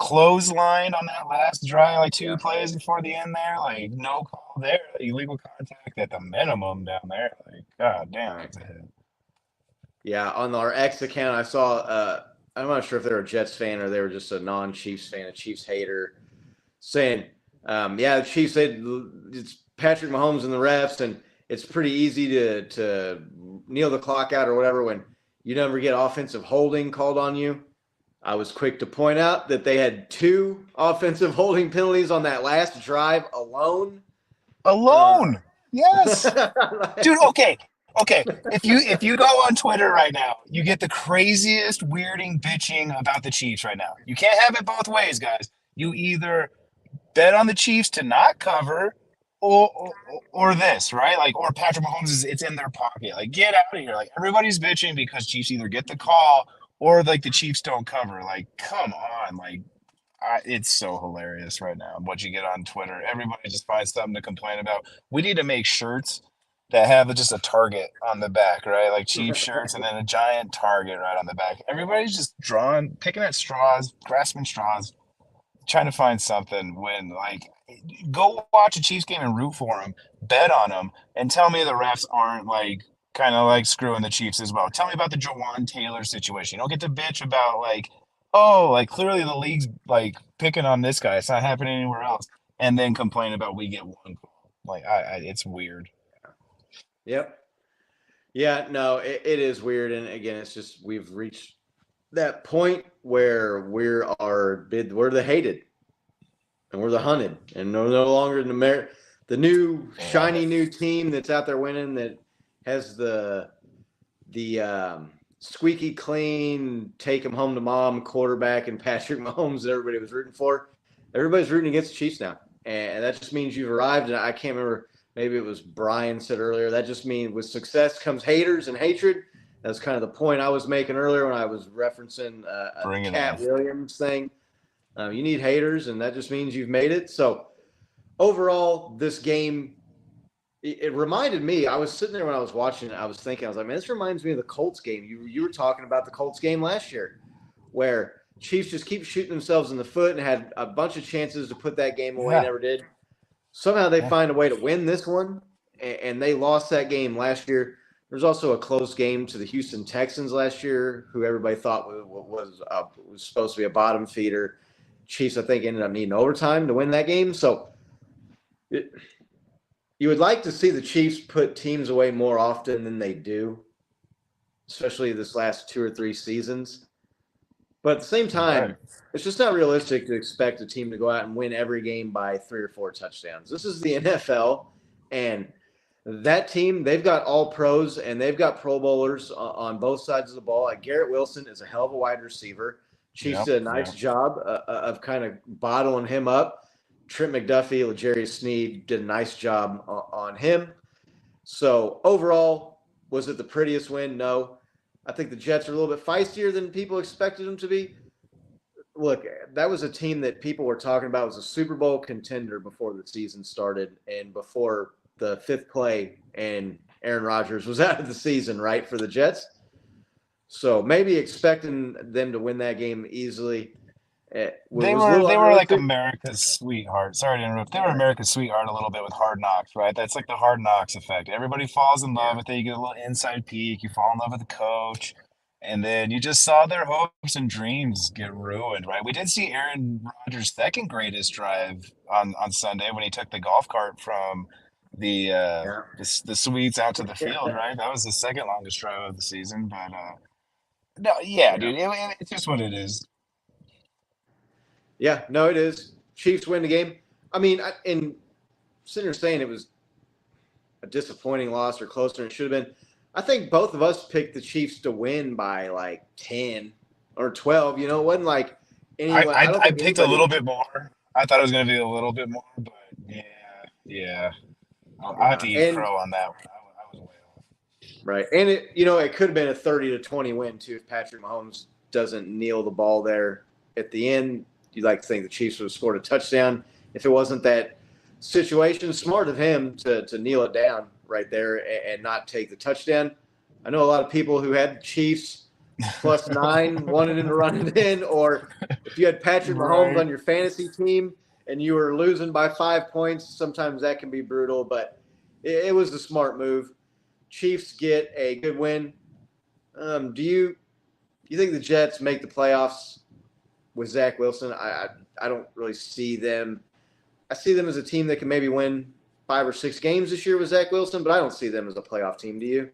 clotheslined on that last drive, like 2 plays before the end there. Like, no call there. Illegal contact at the minimum down there. Like, god damn, it's a hit. Yeah, on our X account, I saw I'm not sure if they were a Jets fan or they were just a non-Chiefs fan, a Chiefs hater, saying Yeah, the Chiefs said it's Patrick Mahomes and the refs, and it's pretty easy to kneel the clock out or whatever when you never get offensive holding called on you. I was quick to point out that they had 2 offensive holding penalties on that last drive alone. Alone. Yes. Like, Dude, okay. Okay. If you go on Twitter right now, you get the craziest weirding bitching about the Chiefs right now. You can't have it both ways, guys. You either bet on the Chiefs to not cover or this, right? Like, or Patrick Mahomes is it's in their pocket. Like, get out of here. Like, everybody's bitching because Chiefs either get the call or like the Chiefs don't cover. Like, come on. Like, it's so hilarious right now what you get on Twitter. Everybody just finds something to complain about. We need to make shirts that have just a target on the back, right? Like cheap shirts and then a giant target right on the back. Everybody's just picking at straws, grasping straws, trying to find something when, like, go watch a Chiefs game and root for them, bet on them, and tell me the refs aren't like kind of like screwing the Chiefs as well. Tell me about the Jawan Taylor situation. You don't get to bitch about like, oh, like clearly the league's like picking on this guy. It's not happening anywhere else, and then complain about we get one call. Like, it's weird. Yep. Yeah, no, it is weird. And again, it's just we've reached that point where we're the hated and we're the hunted. And no longer the new shiny new team that's out there winning that has the squeaky clean, take him home to mom quarterback and Patrick Mahomes that everybody was rooting for. Everybody's rooting against the Chiefs now. And that just means you've arrived. And I can't remember. Maybe it was Brian said earlier. That just means with success comes haters and hatred. That's kind of the point I was making earlier when I was referencing a Cat Williams thing. You need haters, and that just means you've made it. So overall, this game, it reminded me. I was sitting there when I was watching it. I was thinking, I was like, man, this reminds me of the Colts game. You were talking about the Colts game last year, where Chiefs just keep shooting themselves in the foot and had a bunch of chances to put that game away, never did. Somehow they find a way to win this one, and they lost that game last year. There's also a close game to the Houston Texans last year, who everybody thought was supposed to be a bottom feeder. Chiefs, I think, ended up needing overtime to win that game. So you would like to see the Chiefs put teams away more often than they do, especially this last 2 or 3 seasons. But at the same time, it's just not realistic to expect a team to go out and win every game by 3 or 4 touchdowns. This is the NFL, and that team, they've got all pros, and they've got Pro Bowlers on both sides of the ball. Like Garrett Wilson is a hell of a wide receiver. Chiefs did a nice job of kind of bottling him up. Trent McDuffie, L'Jarius Sneed did a nice job on him. So overall, was it the prettiest win? No. I think the Jets are a little bit feistier than people expected them to be. Look, that was a team that people were talking about was a Super Bowl contender before the season started and before the 5th play and Aaron Rodgers was out of the season, right, for the Jets. So maybe expecting them to win that game easily. They were like America's sweetheart. Sorry to interrupt. They were America's sweetheart a little bit with Hard Knocks, right? That's like the Hard Knocks effect. Everybody falls in love with it. You get a little inside peek. You fall in love with the coach. And then you just saw their hopes and dreams get ruined, right? We did see Aaron Rodgers' second greatest drive on Sunday when he took the golf cart from the suites out to the field, right? That was the second longest drive of the season. But no, dude, it's just what it is. Yeah, no, it is. Chiefs win the game. I mean, and sitting here saying it was a disappointing loss or closer than it should have been. I think both of us picked the Chiefs to win by like 10 or 12. You know, it wasn't like anyone. I picked a little bit more. I thought it was going to be a little bit more, but yeah. I have to eat crow on that one. I was way off. Right, and it could have been a 30-20 win too if Patrick Mahomes doesn't kneel the ball there at the end. You'd like to think the Chiefs would have scored a touchdown if it wasn't that situation. Smart of him to kneel it down right there and not take the touchdown. I know a lot of people who had Chiefs +9 wanted him to run it in, or if you had Patrick Mahomes on your fantasy team and you were losing by 5 points, sometimes that can be brutal, but it was a smart move. Chiefs get a good win. Do you think the Jets make the playoffs with Zach Wilson? I don't really see them. I see them as a team that can maybe win 5 or 6 games this year with Zach Wilson, but I don't see them as a playoff team. Do you?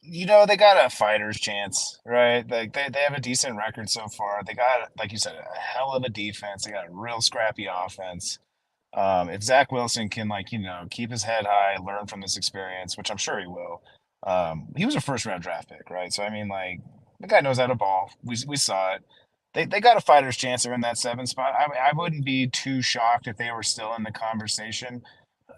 They got a fighter's chance, right? Like they have a decent record so far. They got, like you said, a hell of a defense. They got a real scrappy offense. If Zach Wilson can, keep his head high, learn from this experience, which I'm sure he will. He was a first round draft pick, right? So I mean, like, the guy knows how to ball. We saw it. They got a fighter's chance. They're in that 7 spot. I wouldn't be too shocked if they were still in the conversation.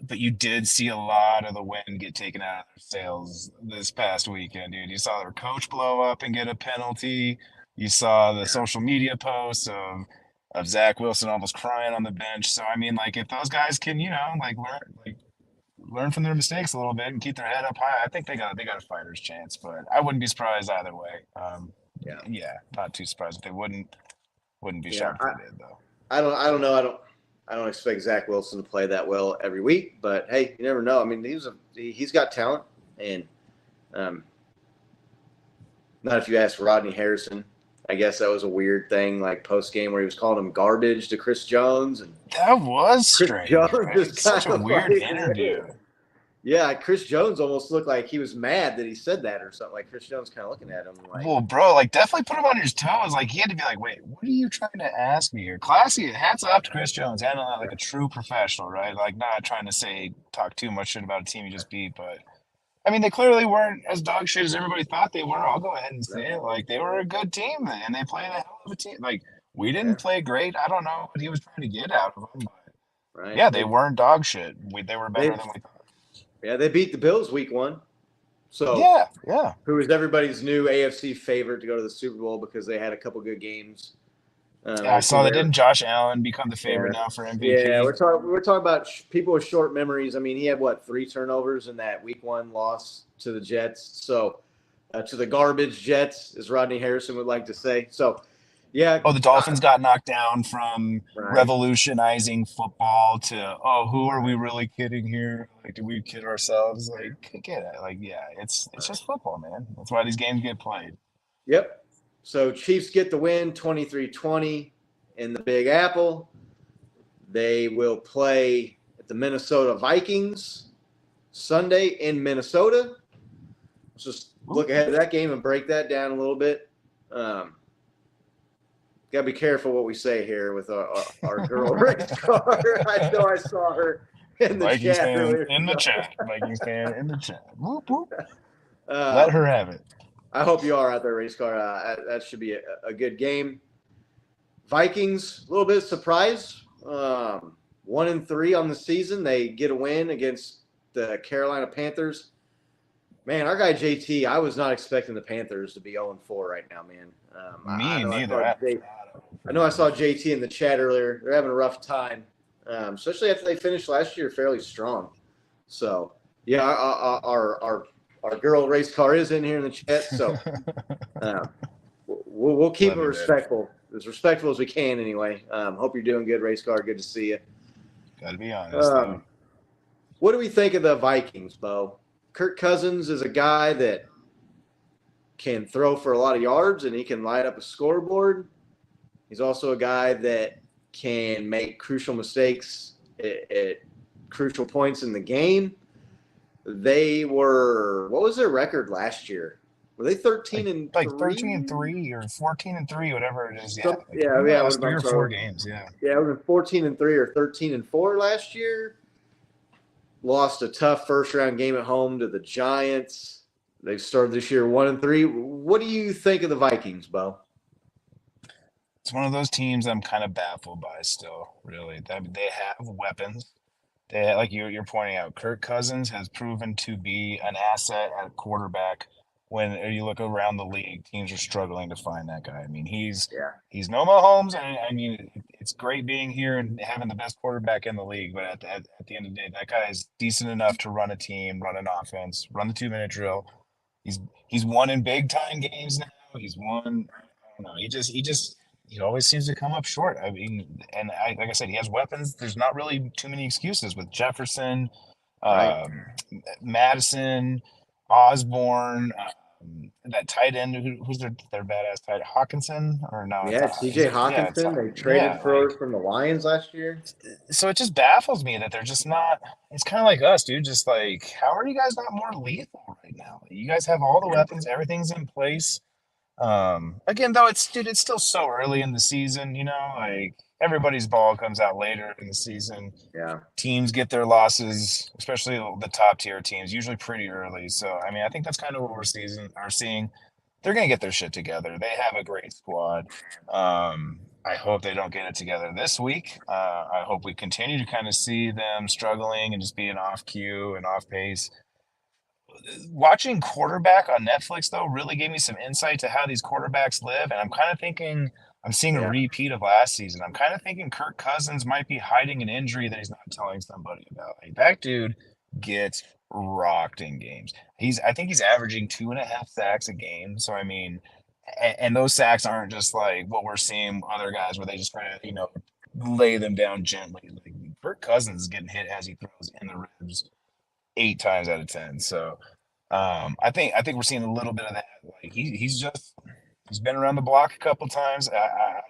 But you did see a lot of the wind get taken out of their sails this past weekend, dude. You saw their coach blow up and get a penalty. You saw the social media posts of Zach Wilson almost crying on the bench. So I mean, like, if those guys can, learn from their mistakes a little bit and keep their head up high, I think they got a fighter's chance. But I wouldn't be surprised either way. Yeah, not too surprised if they wouldn't be shocked if they did though. I don't know. I don't expect Zach Wilson to play that well every week, but hey, you never know. I mean, he's got talent, and not if you ask Rodney Harrison. I guess that was a weird thing, like post game where he was calling him garbage to Chris Jones, and that was strange. Jones right? is Such a weird interview. Yeah, Chris Jones almost looked like he was mad that he said that or something. Like Chris Jones kind of looking at him like, well, bro, like, definitely put him on his toes. Like, he had to be like, wait, what are you trying to ask me here? Classy, hats off to Chris Jones, handling that like a true professional, right? Like, not trying to talk too much shit about a team you just beat, but I mean, they clearly weren't as dog shit as everybody thought they were. I'll go ahead and say it. Like, they were a good team, and they played a hell of a team. Like, we didn't play great. I don't know what he was trying to get out of them, but yeah, they weren't dog shit. They were better than we thought. Yeah, they beat the Bills week 1. So yeah. Who was everybody's new AFC favorite to go to the Super Bowl because they had a couple good games. I saw that. Didn't Josh Allen become the favorite now for MVP? Yeah, we're talking about people with short memories. I mean, he had 3 turnovers in that week 1 loss to the Jets. So to the garbage Jets, as Rodney Harrison would like to say. So yeah. Oh, the Dolphins got knocked down from revolutionizing football to, who are we really kidding here? Like, do we kid ourselves? Like, get it. Like, yeah, it's just football, man. That's why these games get played. Yep. So Chiefs get the win 23-20 in the Big Apple. They will play at the Minnesota Vikings Sunday in Minnesota. Let's just look ahead to that game and break that down a little bit. Got to be careful what we say here with our girl Rick Carr. I know I saw her in the Vikings chat fan earlier. in the chat. Vikings fan in the chat. Whoop, whoop. Let her have it. I hope you are out there, Race Car. That should be a good game. Vikings, a little bit of surprise. 1-3 on the season. They get a win against the Carolina Panthers. Man, our guy JT, I was not expecting the Panthers to be 0-4 right now, man. Me neither. I know I saw JT in the chat earlier. They're having a rough time, especially after they finished last year fairly strong. So, yeah, our girl Race Car is in here in the chat. So we'll keep it respectful, as respectful as we can anyway. Hope you're doing good, Race Car. Good to see you. Got to be honest. What do we think of the Vikings, Bo? Kirk Cousins is a guy that can throw for a lot of yards and he can light up a scoreboard. He's also a guy that can make crucial mistakes at crucial points in the game. They were, what was their record last year? Were they 13-3? Like 13-3 or 14-3, whatever it is. Yeah. It was 3 or 4 games. Yeah. Yeah, it was 14-3 or 13-4 last year. Lost a tough first round game at home to the Giants. They've started this year 1-3. What do you think of the Vikings, Bo? It's one of those teams I'm kind of baffled by still, really. They have weapons. They, like you're pointing out, Kirk Cousins has proven to be an asset at quarterback. When you look around the league, teams are struggling to find that guy. I mean, he's no Mahomes, and I mean, it's great being here and having the best quarterback in the league. But at the end of the day, that guy is decent enough to run a team, run an offense, run the 2-minute drill. He's won in big time games now. He's won. I don't know. He always seems to come up short. I mean, like I said, he has weapons. There's not really too many excuses with Jefferson, Madison, Osborne. that tight end who's their badass tight Hawkinson or no, it's Yeah, not. Is TJ it? Yeah, it's Hawkinson, they traded yeah, for like from the Lions last year. so it just baffles me that they're just not. It's kind of like us, dude. Just like, how are you guys not more lethal right now? You guys have all the weapons, everything's in place. Again, though, it's still so early in the season, like everybody's ball comes out later in the season. Yeah. Teams get their losses, especially the top tier teams, usually pretty early. So, I mean, I think that's kind of what are seeing. They're going to get their shit together. They have a great squad. I hope they don't get it together this week. I hope we continue to kind of see them struggling and just being off cue and off pace. Watching quarterback on Netflix though really gave me some insight to how these quarterbacks live, and I'm kind of thinking I'm seeing a Yeah. repeat of last season. I'm kind of thinking Kirk Cousins might be hiding an injury that he's not telling somebody about. Like that dude gets rocked in games. I think he's averaging 2.5 sacks a game. So I mean, and those sacks aren't just like what we're seeing other guys where they just try to lay them down gently. Like Kirk Cousins is getting hit as he throws in the ribs 8 times out of 10. So I think we're seeing a little bit of that. Like he's been around the block a couple times. I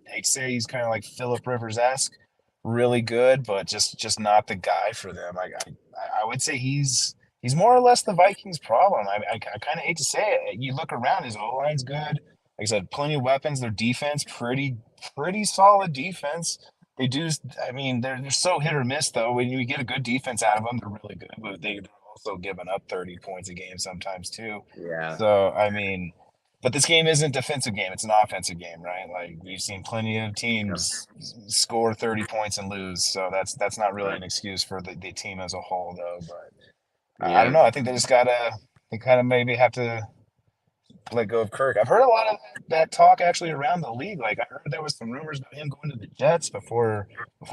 hate to say he's kind of like Philip Rivers-esque, really good, but just not the guy for them. I would say he's more or less the Vikings' problem. I kind of hate to say it. You look around, his O line's good. Like I said, plenty of weapons. Their defense, pretty solid defense. They do. I mean, they're so hit or miss though. When you get a good defense out of them, they're really good. But they're also giving up 30 points a game sometimes too. Yeah. So I mean, but this game isn't a defensive game; it's an offensive game, right? Like we've seen plenty of teams score 30 points and lose. So that's not really an excuse for the team as a whole, though. But I don't Yeah. know. I think they kind of maybe have to let go of Kirk. I've heard a lot of that talk actually around the league. Like I heard there was some rumors about him going to the Jets before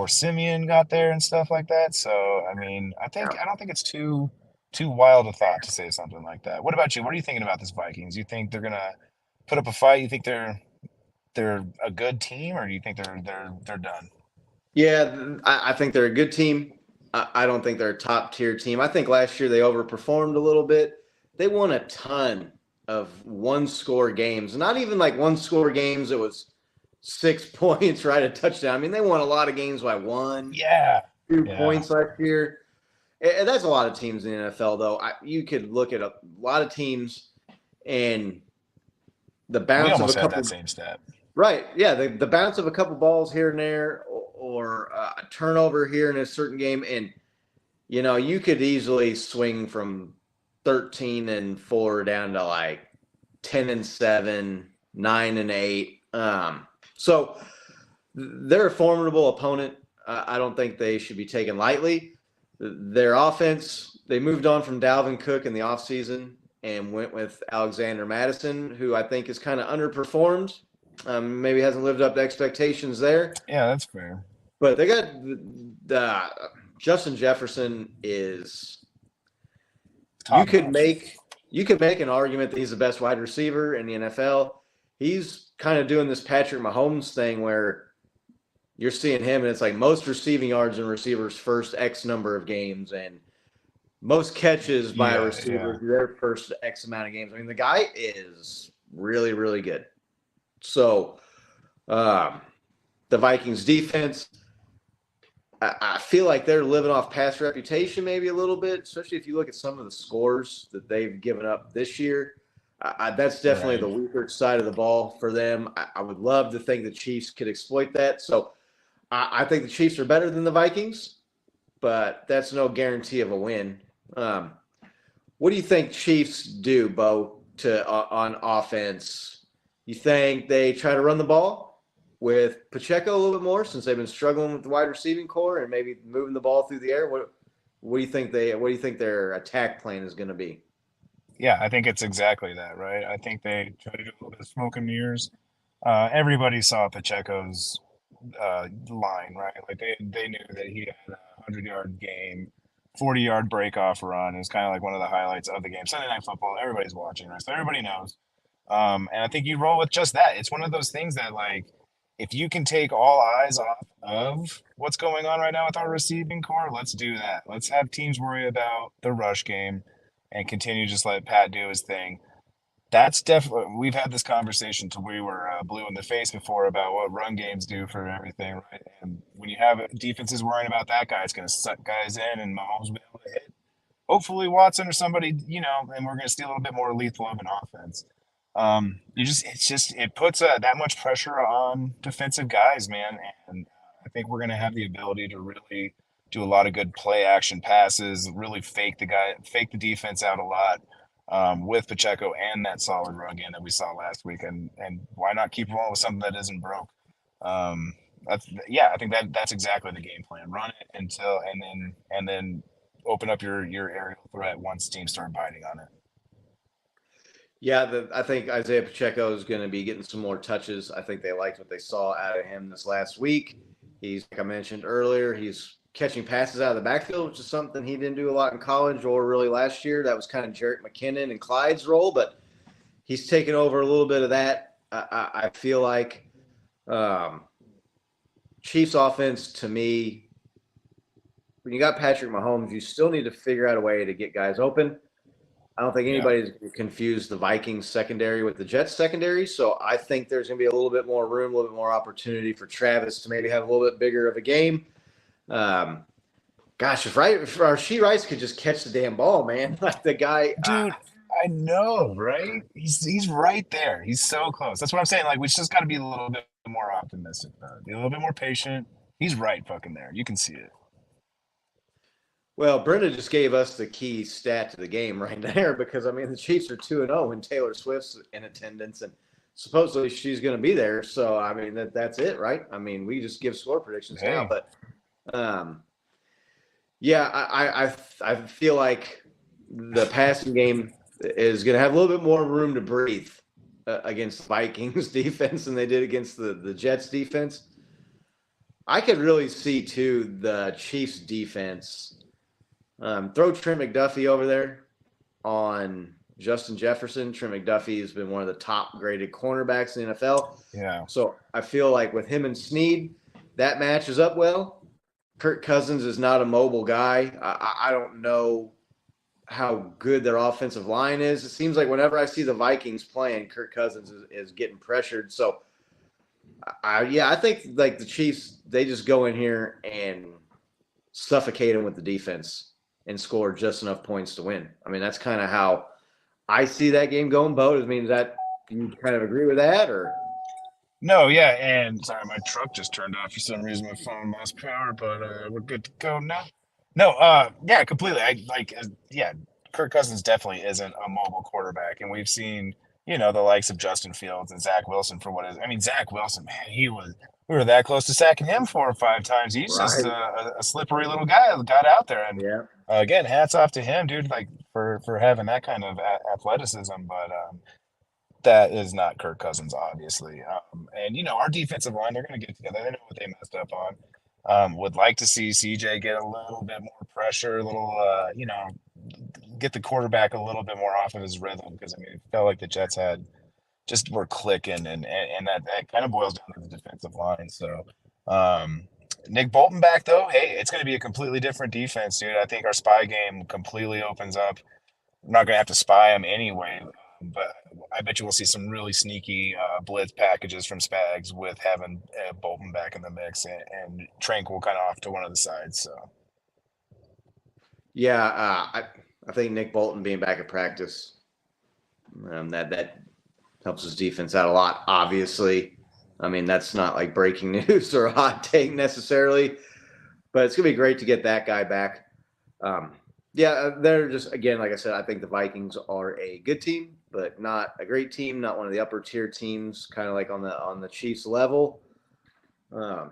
Simeon got there and stuff like that. So I mean, I don't think it's too wild a thought to say something like that. What about you? What are you thinking about this Vikings? You think they're gonna put up a fight? You think they're a good team, or do you think they're done? Yeah, I think they're a good team. I don't think they're a top tier team. I think last year they overperformed a little bit. They won a ton of one score games, not even like one score games. It was 6 points, right? A touchdown. I mean, they won a lot of games by one, Yeah, 2 points last year. And that's a lot of teams in the NFL, though. You could look at a lot of teams and the we bounce of a almost had couple. that same stat. Right. Yeah. The bounce of a couple balls here and there or a turnover here in a certain game. And, you could easily swing from 13-4 down to like 10-7, 9-8. So they're a formidable opponent. I don't think they should be taken lightly. Their offense, they moved on from Dalvin Cook in the offseason and went with Alexander Madison, who I think is kind of underperformed. Maybe hasn't lived up to expectations there. Yeah, that's fair. But they got the Justin Jefferson is Top you could notch. make an argument that he's the best wide receiver in the NFL. He's kind of doing this Patrick Mahomes thing where you're seeing him and it's like most receiving yards in receivers first X number of games and most catches by a receiver their first X amount of games. I mean, the guy is really, really good. So the Vikings defense, I feel like they're living off past reputation maybe a little bit, especially if you look at some of the scores that they've given up this year. That's definitely the weaker side of the ball for them. I would love to think the Chiefs could exploit that. So I think the Chiefs are better than the Vikings, but that's no guarantee of a win. What do you think Chiefs do, Bo, on offense? You think they try to run the ball with Pacheco a little bit more since they've been struggling with the wide receiving core and maybe moving the ball through the air? What do you think their attack plan is going to be? Yeah, I think it's exactly that, right? I think they try to do a little bit of smoke and mirrors. Everybody saw Pacheco's line, right? Like they knew that he had a 100-yard game, 40-yard break-off run. It was kind of like one of the highlights of the game. Sunday Night Football, everybody's watching, right? So everybody knows. And I think you roll with just that. It's one of those things that, like, if you can take all eyes off of what's going on right now with our receiving core, let's do that. Let's have teams worry about the rush game and continue to just let Pat do his thing. That's definitely, we've had this conversation till we were blue in the face before about what run games do for everything, right? And when you have defenses worrying about that guy, it's going to suck guys in, and Mahomes will be able to hit. Hopefully, Watson or somebody, and we're going to see a little bit more lethal of an offense. It puts that much pressure on defensive guys, man. And I think we're going to have the ability to really do a lot of good play action passes, really fake the defense out a lot with Pacheco and that solid run game that we saw last week. And why not keep rolling with something that isn't broke? I think that's exactly the game plan. Run it and then open up your aerial threat once teams start biting on it. Yeah, I think Isaiah Pacheco is going to be getting some more touches. I think they liked what they saw out of him this last week. He's, like I mentioned earlier, he's catching passes out of the backfield, which is something he didn't do a lot in college or really last year. That was kind of Jerick McKinnon and Clyde's role, but he's taken over a little bit of that. I feel like Chiefs offense, to me, when you got Patrick Mahomes, you still need to figure out a way to get guys open. I don't think anybody's confused the Vikings secondary with the Jets secondary. So I think there's going to be a little bit more room, a little bit more opportunity for Travis to maybe have a little bit bigger of a game. If Rashee Rice could just catch the damn ball, man. Like the guy. Dude, I know, right? He's right there. He's so close. That's what I'm saying. Like, we just got to be a little bit more optimistic about it. Be a little bit more patient. He's right fucking there. You can see it. Well, Brenda just gave us the key stat to the game right there because, the Chiefs are 2-0 when Taylor Swift's in attendance, and supposedly she's going to be there. So, that's it, right? We just give score predictions now. But, I feel like the passing game is going to have a little bit more room to breathe against the Vikings defense than they did against the Jets defense. I could really see, too, the Chiefs defense – throw Trent McDuffie over there on Justin Jefferson. Trent McDuffie has been one of the top graded cornerbacks in the NFL. Yeah. So I feel like with him and Snead, that matches up well. Kirk Cousins is not a mobile guy. I don't know how good their offensive line is. It seems like whenever I see the Vikings playing, Kirk Cousins is getting pressured. So, I think like the Chiefs, they just go in here and suffocate him with the defense and score just enough points to win. That's kind of how I see that game going. Bo, do you kind of agree with that, or? No, yeah, and sorry, my truck just turned off for some reason. My phone lost power, but we're good to go now. No, completely. Kirk Cousins definitely isn't a mobile quarterback, and we've seen, the likes of Justin Fields and Zach Wilson for what is. Zach Wilson, man, we were that close to sacking him 4 or 5 times. He's just a slippery little guy that got out there. And again, hats off to him, dude, like for having that kind of athleticism. But that is not Kirk Cousins, obviously. And our defensive line, they're going to get together. They know what they messed up on. Would like to see CJ get a little bit more pressure, get the quarterback a little bit more off of his rhythm, because it felt like the Jets were clicking, and that kind of boils down to the defensive line. So Nick Bolton back, though, hey, it's going to be a completely different defense, dude. I think our spy game completely opens up. I'm not going to have to spy him anyway, but I bet you we'll see some really sneaky blitz packages from Spags with having Bolton back in the mix, and Tranquil kind of off to one of the sides. So I think Nick Bolton being back at practice, that helps his defense out a lot, obviously. That's not like breaking news or a hot take necessarily, but it's going to be great to get that guy back. They're just, again, like I said, I think the Vikings are a good team, but not a great team, not one of the upper tier teams, kind of like on the Chiefs level. I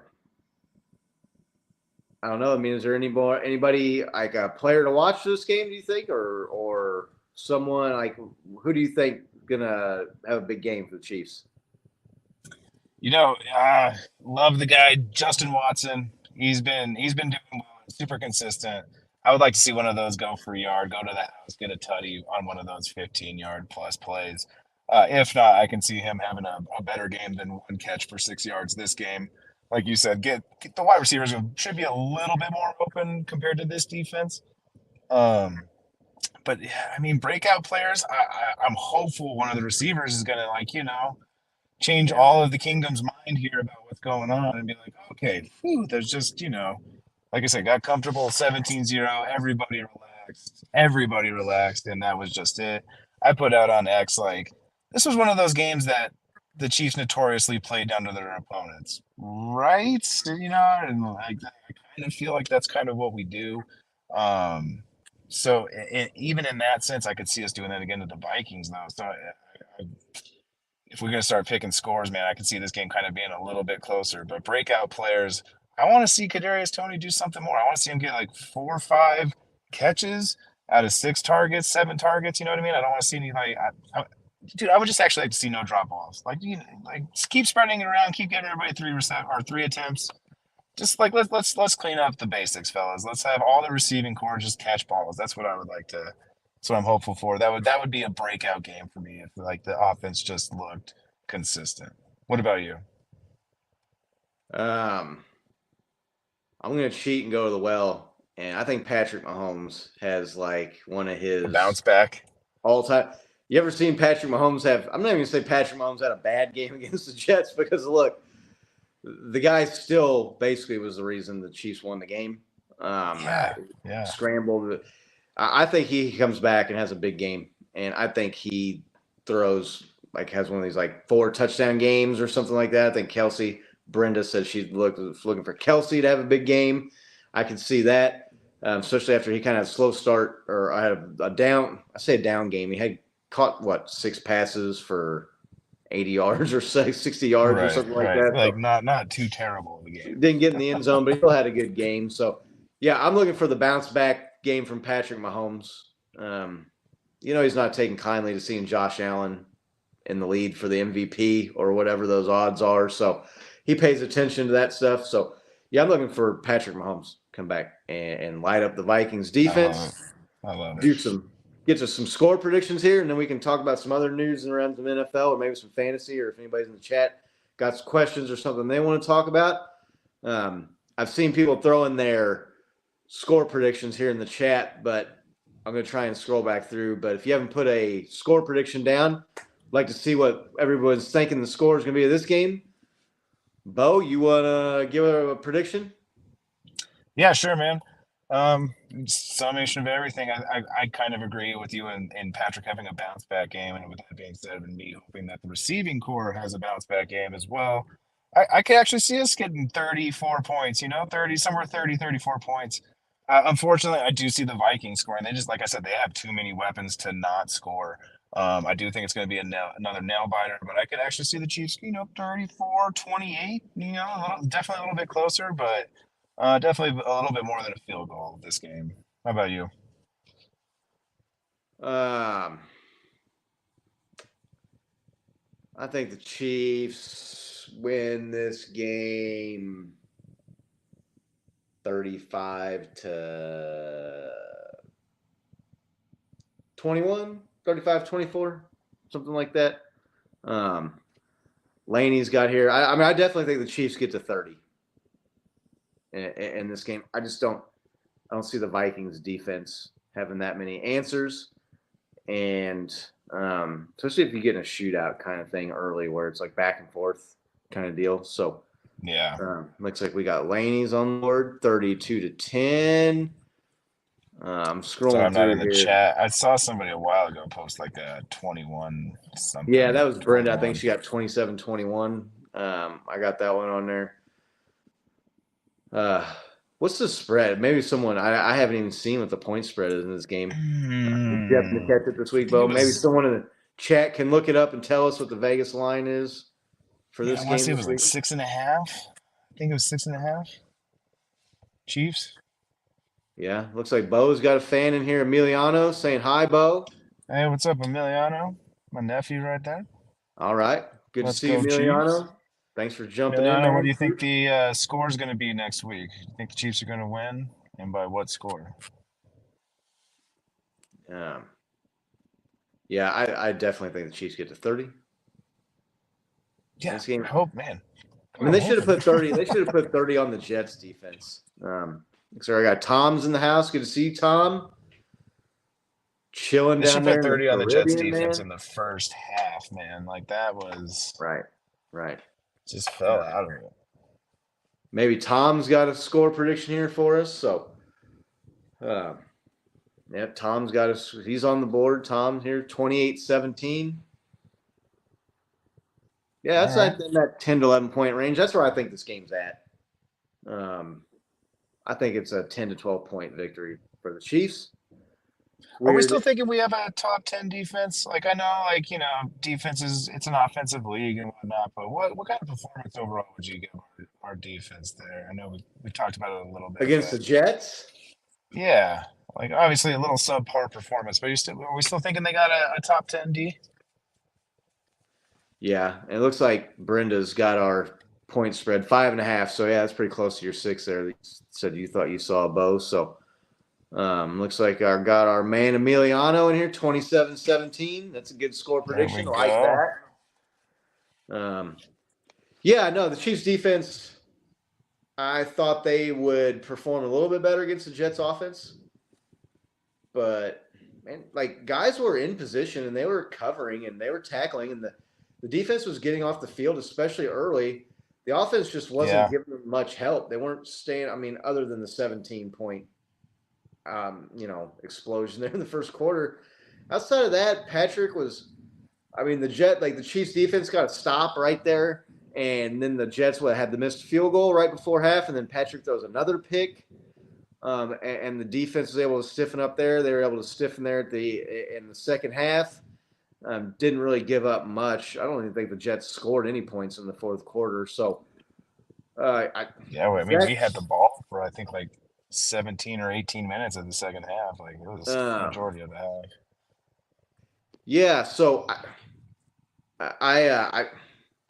don't know. Is there anybody like a player to watch this game, do you think, or someone like, who do you think gonna have a big game for the Chiefs? Love the guy Justin Watson. He's been doing well, super consistent. I would like to see one of those go for a yard, go to the house, get a tutty on one of those 15-yard plus plays. If not, I can see him having a better game than one catch for 6 yards this game. Like you said, get the wide receivers should be a little bit more open compared to this defense. But yeah, I mean, breakout players. I'm hopeful one of the receivers is gonna change Yeah. all of the kingdom's mind here about what's going on and be like, okay, phew, there's just like I said, got comfortable 17-0. Everybody relaxed, and that was just it. I put out on X like this was one of those games that the Chiefs notoriously played down to their opponents, right? And like I kind of feel like that's kind of what we do. So even in that sense, I could see us doing that again to the Vikings, though. So if we're gonna start picking scores, man, I can see this game kind of being a little bit closer. But breakout players, I want to see Kadarius Toney do something more. I want to see him get like 4 or 5 catches out of 6 targets, 7 targets. You know what I mean? I don't want to see any dude. I would just actually like to see no drop offs. Like just keep spreading it around, keep giving everybody 3 attempts. Just like let's clean up the basics, fellas. Let's have all the receiving core just catch balls. That's what I would like to. That's what I'm hopeful for. That would be a breakout game for me if like the offense just looked consistent. What about you? I'm gonna cheat and go to the well, and I think Patrick Mahomes has like one of his Bounce back. all time. You ever seen Patrick Mahomes have? I'm not even gonna say Patrick Mahomes had a bad game against the Jets because look, the guy still basically was the reason the Chiefs won the game. Yeah. Scrambled. I think he comes back and has a big game, and I think he throws has one of these 4 touchdown games or something like that. I think Brenda said she's looking for Kelsey to have a big game. I can see that, especially after he kind of had a slow start, or I had a down. I say a down game. He had caught 6 passes for 80 yards or 60 yards or something like that. Like not too terrible of a game. Didn't get in the end zone, but he still had a good game. So yeah, I'm looking for the bounce back game from Patrick Mahomes. He's not taking kindly to seeing Josh Allen in the lead for the MVP or whatever those odds are. So he pays attention to that stuff. So yeah, I'm looking for Patrick Mahomes to come back and light up the Vikings defense. I love it. Get to some score predictions here, and then we can talk about some other news and around the NFL, or maybe some fantasy, or if anybody's in the chat got some questions or something they want to talk about. I've seen people throw in their score predictions here in the chat, but I'm going to try and scroll back through. But if you haven't put a score prediction down, I'd like to see what everyone's thinking the score is going to be of this game. Bo, you want to give a prediction? Yeah, sure, man. Summation of everything. I kind of agree with you in Patrick having a bounce back game, and with that being said, and me hoping that the receiving core has a bounce back game as well. I could actually see us getting 34 points, 34 points. Unfortunately, I do see the Vikings scoring. They just, like I said, they have too many weapons to not score. I do think it's going to be another nail biter, but I could actually see the Chiefs, 34-28, definitely a little bit closer, but definitely a little bit more than a field goal this game. How about you? I think the Chiefs win this game 35-21, 35-24, something like that. Laney's got here. I definitely think the Chiefs get to 30 in this game. I don't see the Vikings defense having that many answers, and especially if you get in a shootout kind of thing early where it's like back and forth kind of deal. So yeah, looks like we got Laney's on board 32-10. I'm scrolling. So I'm not in the here. chat. I saw somebody a while ago post like a 21 something. Yeah, that was Brenda. I think she got 27-21. I got that one on there. What's the spread? Maybe someone I haven't even seen what the point spread is in this game. Jeff can catch it this week, Bo. Maybe someone in the chat can look it up and tell us what the Vegas line is for this game. I it was like 6.5. I think it was 6.5. Chiefs. Yeah, looks like Bo's got a fan in here, Emiliano, saying hi, Bo. Hey, what's up, Emiliano? My nephew right there. All right. Good to see you, Emiliano. Chiefs. Thanks for jumping in. What do you think the score is going to be next week? Do you think the Chiefs are going to win, and by what score? Yeah, I definitely think the Chiefs get to 30. Yeah, I hope, man. I mean, they should have put 30. They should have put 30 on the Jets defense. So I got Tom's in the house. Good to see you, Tom. chilling They should down there put in the 30 on the Jets Caribbean, defense man. in the first half, man. Like that was Right. just fell out of it. Maybe Tom's got a score prediction here for us. So, Tom's got us. He's on the board. Tom here, 28-17. Yeah, that's All right. in that 10 to 11 point range. That's where I think this game's at. I think it's a 10 to 12 point victory for the Chiefs. Are we still thinking we have a top 10 defense? Like, I know, like, defense it's an offensive league and whatnot, but what kind of performance overall would you give our defense there? I know we talked about it a little bit. Against the Jets? Yeah. Like, obviously a little subpar performance, but are we still thinking they got a top 10 D? Yeah, it looks like Brenda's got our point spread 5.5. So, yeah, that's pretty close to your 6 there. You said you thought you saw a bow. So, looks like got our man Emiliano in here, 27-17. That's a good score prediction. I like that. The Chiefs defense, I thought they would perform a little bit better against the Jets offense. But, man, like, guys were in position and they were covering and they were tackling, and the defense was getting off the field, especially early. The offense just wasn't giving them much help. They weren't staying, other than the 17-point explosion there in the first quarter. Outside of that, Patrick was, the Chiefs defense got a stop right there, and then the Jets had the missed field goal right before half, and then Patrick throws another pick, and the defense was able to stiffen up there. They were able to stiffen there in the second half. Didn't really give up much. I don't even think the Jets scored any points in the fourth quarter. So, we had the ball for I think like 17 or 18 minutes of the second half. Like, it was the majority of the half. Yeah, so I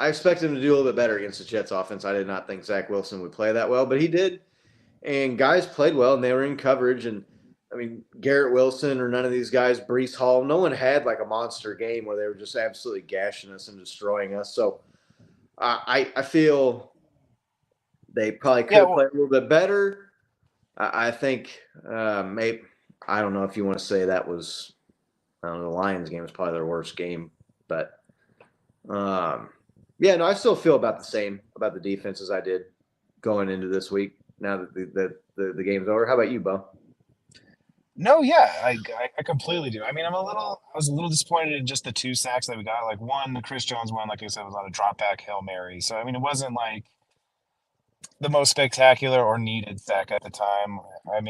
expected him to do a little bit better against the Jets offense. I did not think Zach Wilson would play that well, but he did. And guys played well, and they were in coverage. And, Garrett Wilson or none of these guys, Breece Hall, no one had like a monster game where they were just absolutely gashing us and destroying us. So I feel they probably could have played a little bit better. I think maybe – I don't know if you want to say that was – the Lions game was probably their worst game. But, I still feel about the same about the defense as I did going into this week now that the game's over. How about you, Bo? No, yeah, I completely do. I was a little disappointed in just the 2 sacks that we got. Like, the Chris Jones one, like I said, was on a drop back Hail Mary. So, it wasn't like the most spectacular or needed sack at the time.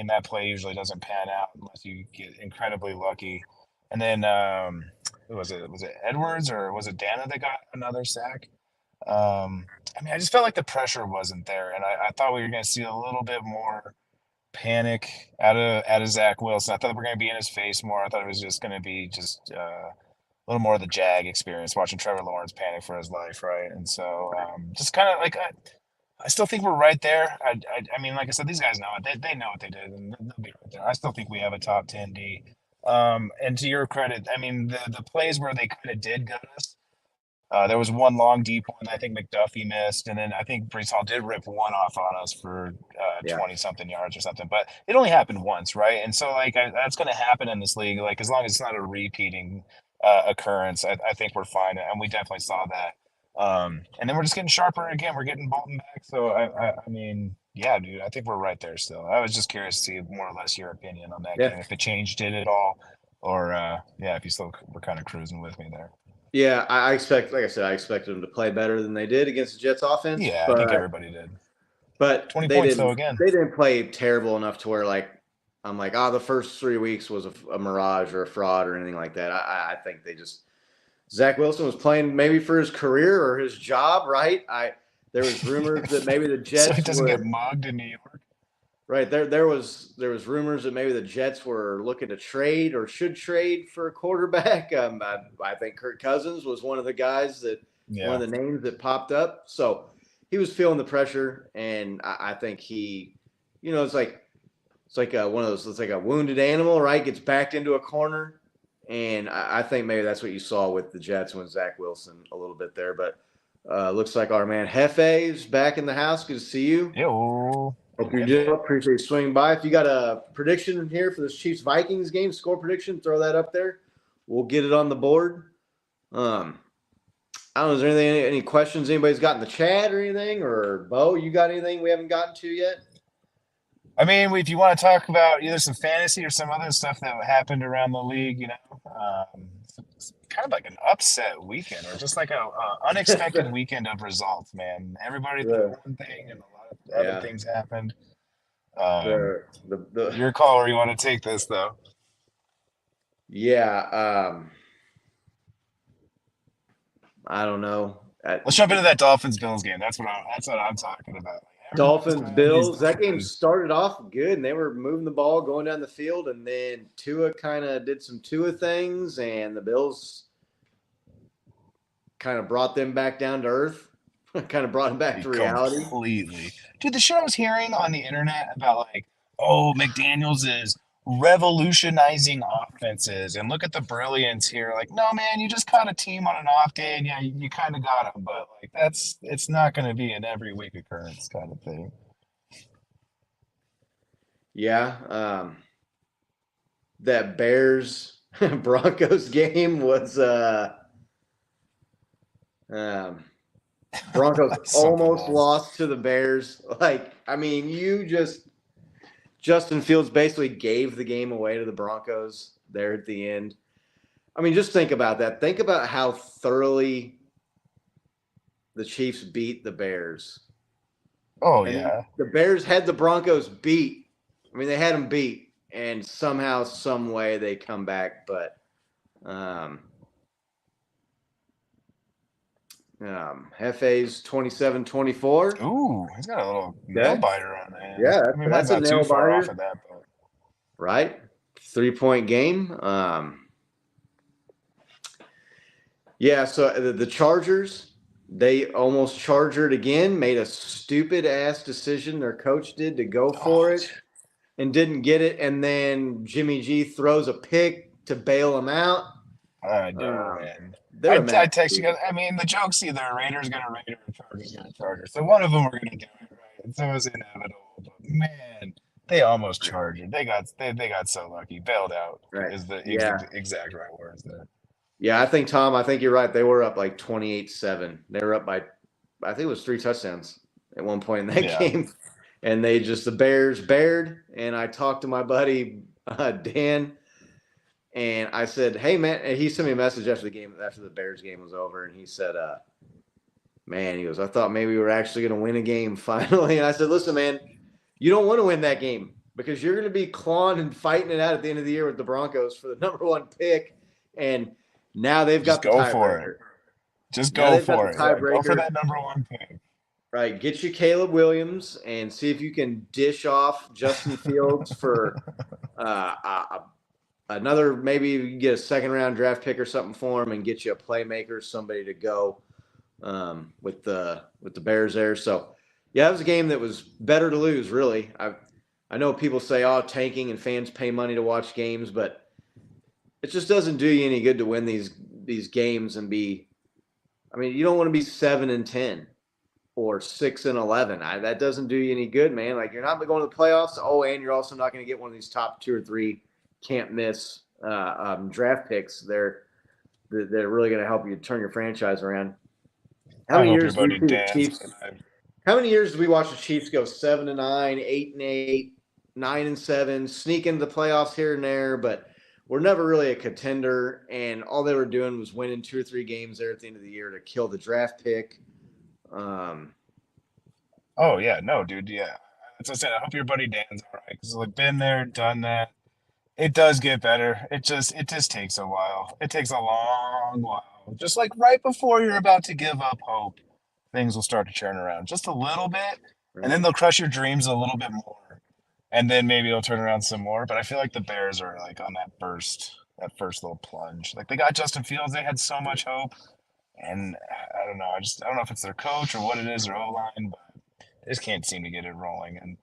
That play usually doesn't pan out unless you get incredibly lucky. And then, who was it? Was it Edwards or was it Dana that got another sack? I just felt like the pressure wasn't there, and I thought we were going to see a little bit more panic out of Zach Wilson. I thought we were going to be in his face more. I thought it was just going to be a little more of the Jag experience, watching Trevor Lawrence panic for his life, right? And so just kind of like I still think we're right there. Like I said, these guys know it. They know what they did, and they'll be right there. I still think we have a top 10 D. And to your credit, the plays where they kind of did gut us. There was one long deep one I think McDuffie missed, and then I think Breece Hall did rip one off on us for 20-something yards or something. But it only happened once, right? And so, that's going to happen in this league. Like, as long as it's not a repeating occurrence, I think we're fine. And we definitely saw that. And then we're just getting sharper again. We're getting Bolton back. So, yeah, dude, I think we're right there still. I was just curious to see more or less your opinion on that game, if it changed it at all, or, if you still were kind of cruising with me there. Yeah, I expected them to play better than they did against the Jets offense. Yeah, I think everybody did. But 20 points though again. They didn't play terrible enough to where I'm like, the first 3 weeks was a mirage or a fraud or anything like that. I think Zach Wilson was playing maybe for his career or his job, right? There was rumors that maybe the Jets so he doesn't get mugged in New York. Right. There was rumors that maybe the Jets were looking to trade or should trade for a quarterback. I think Kirk Cousins was one of the guys one of the names that popped up. So he was feeling the pressure, and I think he, it's like one of those. It's like a wounded animal, right? Gets backed into a corner, and I think maybe that's what you saw with the Jets when Zach Wilson a little bit there. But looks like our man Hefe is back in the house. Good to see you. Yo. Hope you do. Appreciate you swinging by. If you got a prediction here for this Chiefs Vikings game, score prediction, throw that up there. We'll get it on the board. I don't know. Is there any questions anybody's got in the chat or anything? Or Bo, you got anything we haven't gotten to yet? I mean, if you want to talk about either some fantasy or some other stuff that happened around the league, it's kind of like an upset weekend or just like a unexpected weekend of results, man. Everybody thought one thing and a lot of other things happened. Your call where you want to take this, though. Yeah. I don't know. Let's jump into that Dolphins-Bills game. That's what I'm talking about. Dolphins-Bills. That game started off good, and they were moving the ball, going down the field, and then Tua kind of did some Tua things, and the Bills kind of brought them back down to earth, kind of brought them back to reality. Completely. Dude, the shit I was hearing on the internet about McDaniels is revolutionizing offenses and look at the brilliance here. Like, no, man, you just caught a team on an off day and you kind of got them, but it's not going to be an every week occurrence kind of thing. Yeah. That Bears Broncos game was Broncos almost lost to the Bears. Justin Fields basically gave the game away to the Broncos there at the end. I mean, just think about that. Think about how thoroughly the Chiefs beat the Bears. Oh, yeah. The Bears had the Broncos beat. I mean, they had them beat, and somehow, some way they come back. But Hefe's 27-24. Ooh, he's got a little nail biter on that. Yeah, that's a nail biter. Off of that, but... Right? 3-point game. So the Chargers, they almost chargered again, made a stupid-ass decision, their coach did, to go for it and didn't get it. And then Jimmy G throws a pick to bail him out. I know, man. I text you guys. I mean, the joke's either Raiders going to Raider or Chargers going to Chargers. So one of them were going to do it, right? And so it was inevitable. But man, they almost charged. They got so lucky. Bailed out is the exact right words there. Yeah, I think you're right. They were up like 28-7. They were up by, I think it was 3 touchdowns at one point in that game. And the Bears bared. And I talked to my buddy Dan. And I said, hey, man, and he sent me a message after the Bears game was over. And he said, man, he goes, I thought maybe we were actually going to win a game finally. And I said, listen, man, you don't want to win that game because you're going to be clawing and fighting it out at the end of the year with the Broncos for the number 1 pick. And now they've got the tiebreaker. For it. Just go for it. Go for that number 1 pick. Right. Get you Caleb Williams and see if you can dish off Justin Fields for another, maybe you can get a 2nd-round draft pick or something for him and get you a playmaker, somebody to go with the Bears there. So, yeah, that was a game that was better to lose, really. I know people say, tanking and fans pay money to watch games, but it just doesn't do you any good to win these games and be – I mean, you don't want to be 7-10 or 6-11. That doesn't do you any good, man. Like, you're not going to the playoffs. And you're also not going to get one of these top 2 or 3 can't miss draft picks. They're really going to help you turn your franchise around. How many years did we watch the Chiefs go 7-9, 8-8, 9-7, sneak into the playoffs here and there, but we're never really a contender, and all they were doing was winning 2 or 3 games there at the end of the year to kill the draft pick. Oh yeah, no, dude, yeah. As I said, I hope your buddy Dan's all right because been there, done that. It does get better. It just takes a while. It takes a long while. Just like right before you're about to give up hope, things will start to turn around just a little bit, and then they'll crush your dreams a little bit more, and then maybe it'll turn around some more. But I feel like the Bears are on that first little plunge. Like they got Justin Fields, they had so much hope, and I don't know. I don't know if it's their coach or what it is, their O-line, but they just can't seem to get it rolling. And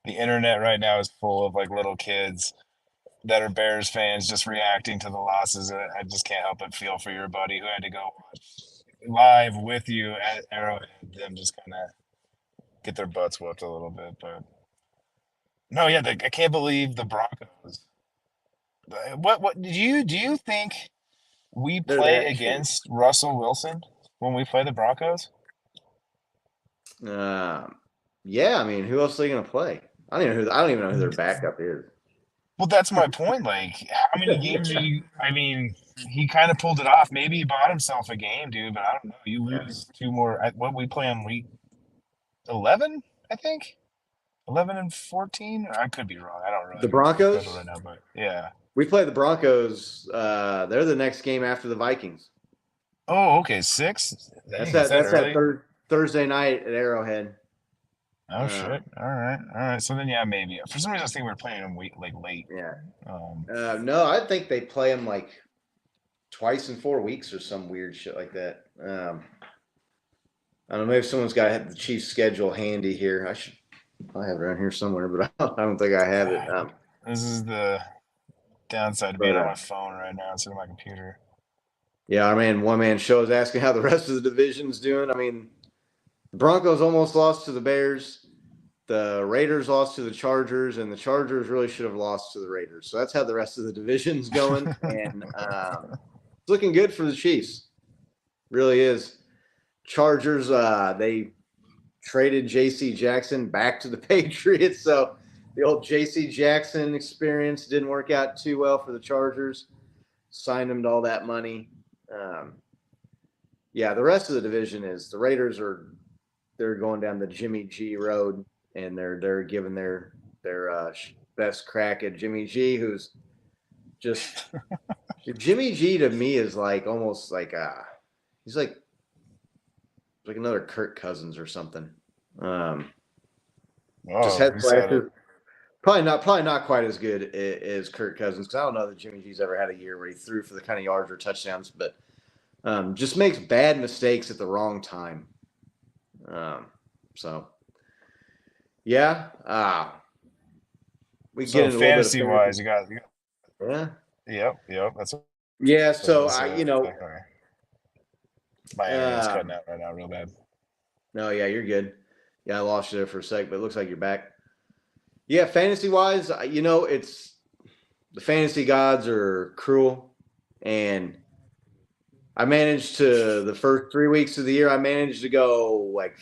the internet right now is full of little kids that are Bears fans just reacting to the losses. I just can't help but feel for your buddy who had to go watch live with you at Arrowhead, them just kind of get their butts whooped a little bit. But No, yeah, I can't believe the Broncos. What do you think we They're play that shitty. against Russell Wilson when we play the Broncos? Um, yeah, I mean, who else are they gonna play? I don't even know who their backup is. Well, that's my point. Like, how many games are you? I mean, he kind of pulled it off. Maybe he bought himself a game, dude. But I don't know. You Yeah. lose two more. What we play on week 11, I think. 11 and 14. I could be wrong. I don't really The know the schedule right Broncos. now, but yeah. We play the Broncos. They're the next game after the Vikings. Oh, okay. 6. That's Dang, is that. that That's that early? Thursday night at Arrowhead. Oh shit. All right. All right. So then, yeah, maybe. For some reason, I was thinking we were playing him like late. Yeah. Um, No, I think they play them like twice in 4 weeks or some weird shit like that. I don't know. Maybe someone's got the Chiefs' schedule handy here. I have it around here somewhere, but I don't think I have it. this is the downside of being on my phone right now instead of my computer. Yeah, our man, one man show is asking how the rest of the division's doing. I mean, the Broncos almost lost to the Bears. The Raiders lost to the Chargers, and the Chargers really should have lost to the Raiders. So that's how the rest of the division's going, and it's looking good for the Chiefs. Really is. Chargers, they traded J.C. Jackson back to the Patriots, so the old J.C. Jackson experience didn't work out too well for the Chargers. Signed him to all that money. Yeah, the rest of the division is the Raiders they're going down the Jimmy G road, and they're giving their best crack at Jimmy G, who's just Jimmy G to me is like almost like he's like another Kirk Cousins or something. Just head flashes. Probably not quite as good as Kirk Cousins, because I don't know that Jimmy G's ever had a year where he threw for the kind of yards or touchdowns, but just makes bad mistakes at the wrong time. So yeah, we So get into fantasy a little bit of wise, you got yeah. yep. That's Yeah, so okay. My internet's cutting out right now, real bad. No, yeah, you're good. Yeah, I lost you there for a sec, but it looks like you're back. Yeah, fantasy wise, it's the fantasy gods are cruel, and I managed to the first 3 weeks of the year, I managed to go like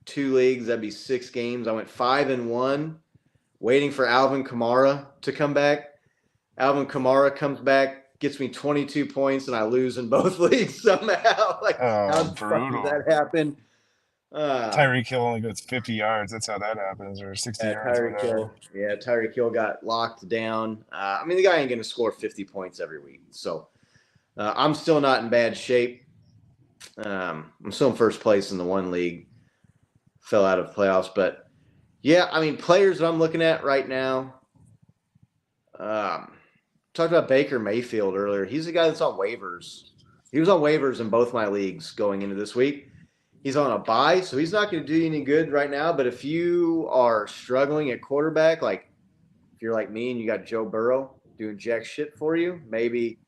2 leagues. That'd be 6 games. I went 5-1, waiting for Alvin Kamara to come back. Alvin Kamara comes back, gets me 22 points, and I lose in both leagues somehow. Like, how the fuck did that happen? Tyreek Hill only goes 50 yards. That's how that happens, or 60 yards. Tyreek Hill got locked down. I mean, the guy ain't going to score 50 points every week. So I'm still not in bad shape. I'm still in first place in the one league. Fell out of playoffs. But, yeah, I mean, players that I'm looking at right now. Talked about Baker Mayfield earlier. He's the guy that's on waivers. He was on waivers in both my leagues going into this week. He's on a bye, so he's not going to do you any good right now. But if you are struggling at quarterback, like if you're like me and you got Joe Burrow doing jack shit for you, maybe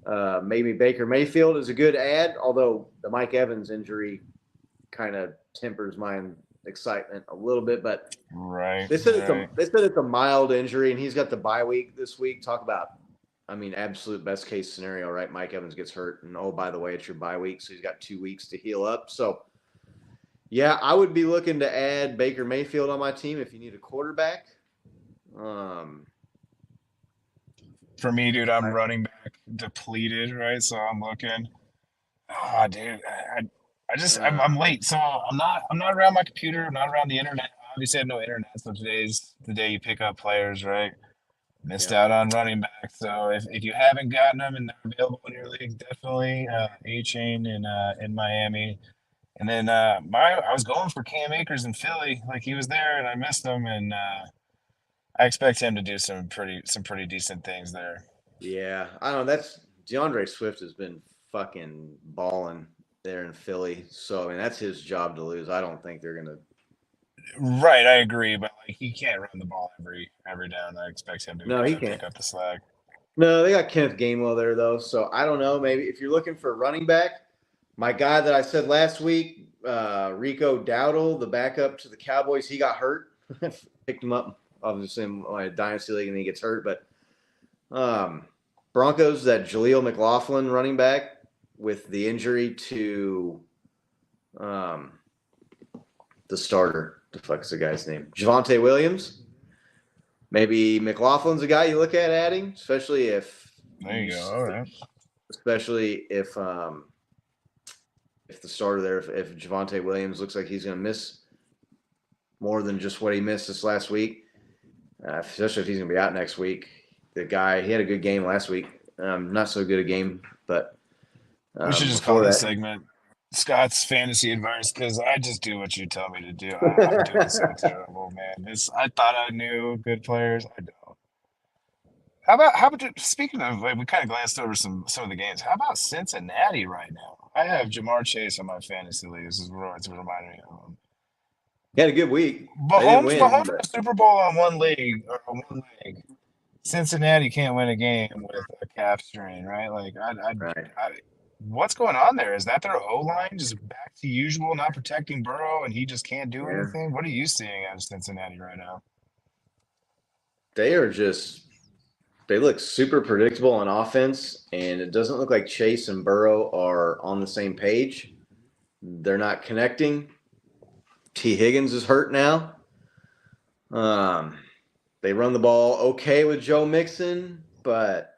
Baker Mayfield is a good add, although the Mike Evans injury kind of tempers my excitement a little bit. But they said it's a mild injury, and he's got the bye week this week. Talk about, I mean, absolute best case scenario, right? Mike Evans gets hurt, and oh, by the way, it's your bye week, so he's got 2 weeks to heal up. So, yeah, I would be looking to add Baker Mayfield on my team if you need a quarterback. For me, dude, I'm running back depleted, right? So I'm looking. Oh, dude, I'm late, so I'm not around my computer. I'm not around the internet. Obviously, I have no internet, so today's the day you pick up players, right? Missed out on running back. So if you haven't gotten them and they're available in your league, definitely A-Chain in Miami. And then I was going for Cam Akers in Philly, like he was there, and I missed him, and I expect him to do some pretty decent things there. Yeah, I don't know. That's DeAndre Swift has been fucking balling there in Philly, so I mean that's his job to lose. I don't think they're gonna. Right, I agree, but like he can't run the ball every down. I expect him to he can't pick up the slack. No, they got Kenneth Gainwell there though, so I don't know. Maybe if you're looking for a running back. My guy that I said last week, Rico Dowdle, the backup to the Cowboys, he got hurt picked him up, obviously, in my dynasty league, and he gets hurt. But Broncos, that Jaleel McLaughlin running back with the injury to the starter. The fuck is the guy's name? Javonte Williams. Maybe McLaughlin's a guy you look at adding, especially if There you go. All right. especially if the starter there, if Javonte Williams looks like he's going to miss more than just what he missed this last week, especially if he's going to be out next week. The guy, he had a good game last week. Not so good a game, but We should just call this segment Scott's fantasy advice, because I just do what you tell me to do. I'm doing so terrible, man. I thought I knew good players. I don't. How about speaking of, like, we kind of glanced over some of the games. How about Cincinnati right now? I have Jamar Chase on my fantasy league. This is what's reminding me of him. He had a good week. Mahomes won the Super Bowl on one leg. Cincinnati can't win a game with a calf strain, right? Like, what's going on there? Is that their O-line just back to usual, not protecting Burrow, and he just can't do anything? What are you seeing out of Cincinnati right now? They look super predictable on offense, and it doesn't look like Chase and Burrow are on the same page. They're not connecting. T. Higgins is hurt now. They run the ball okay with Joe Mixon, but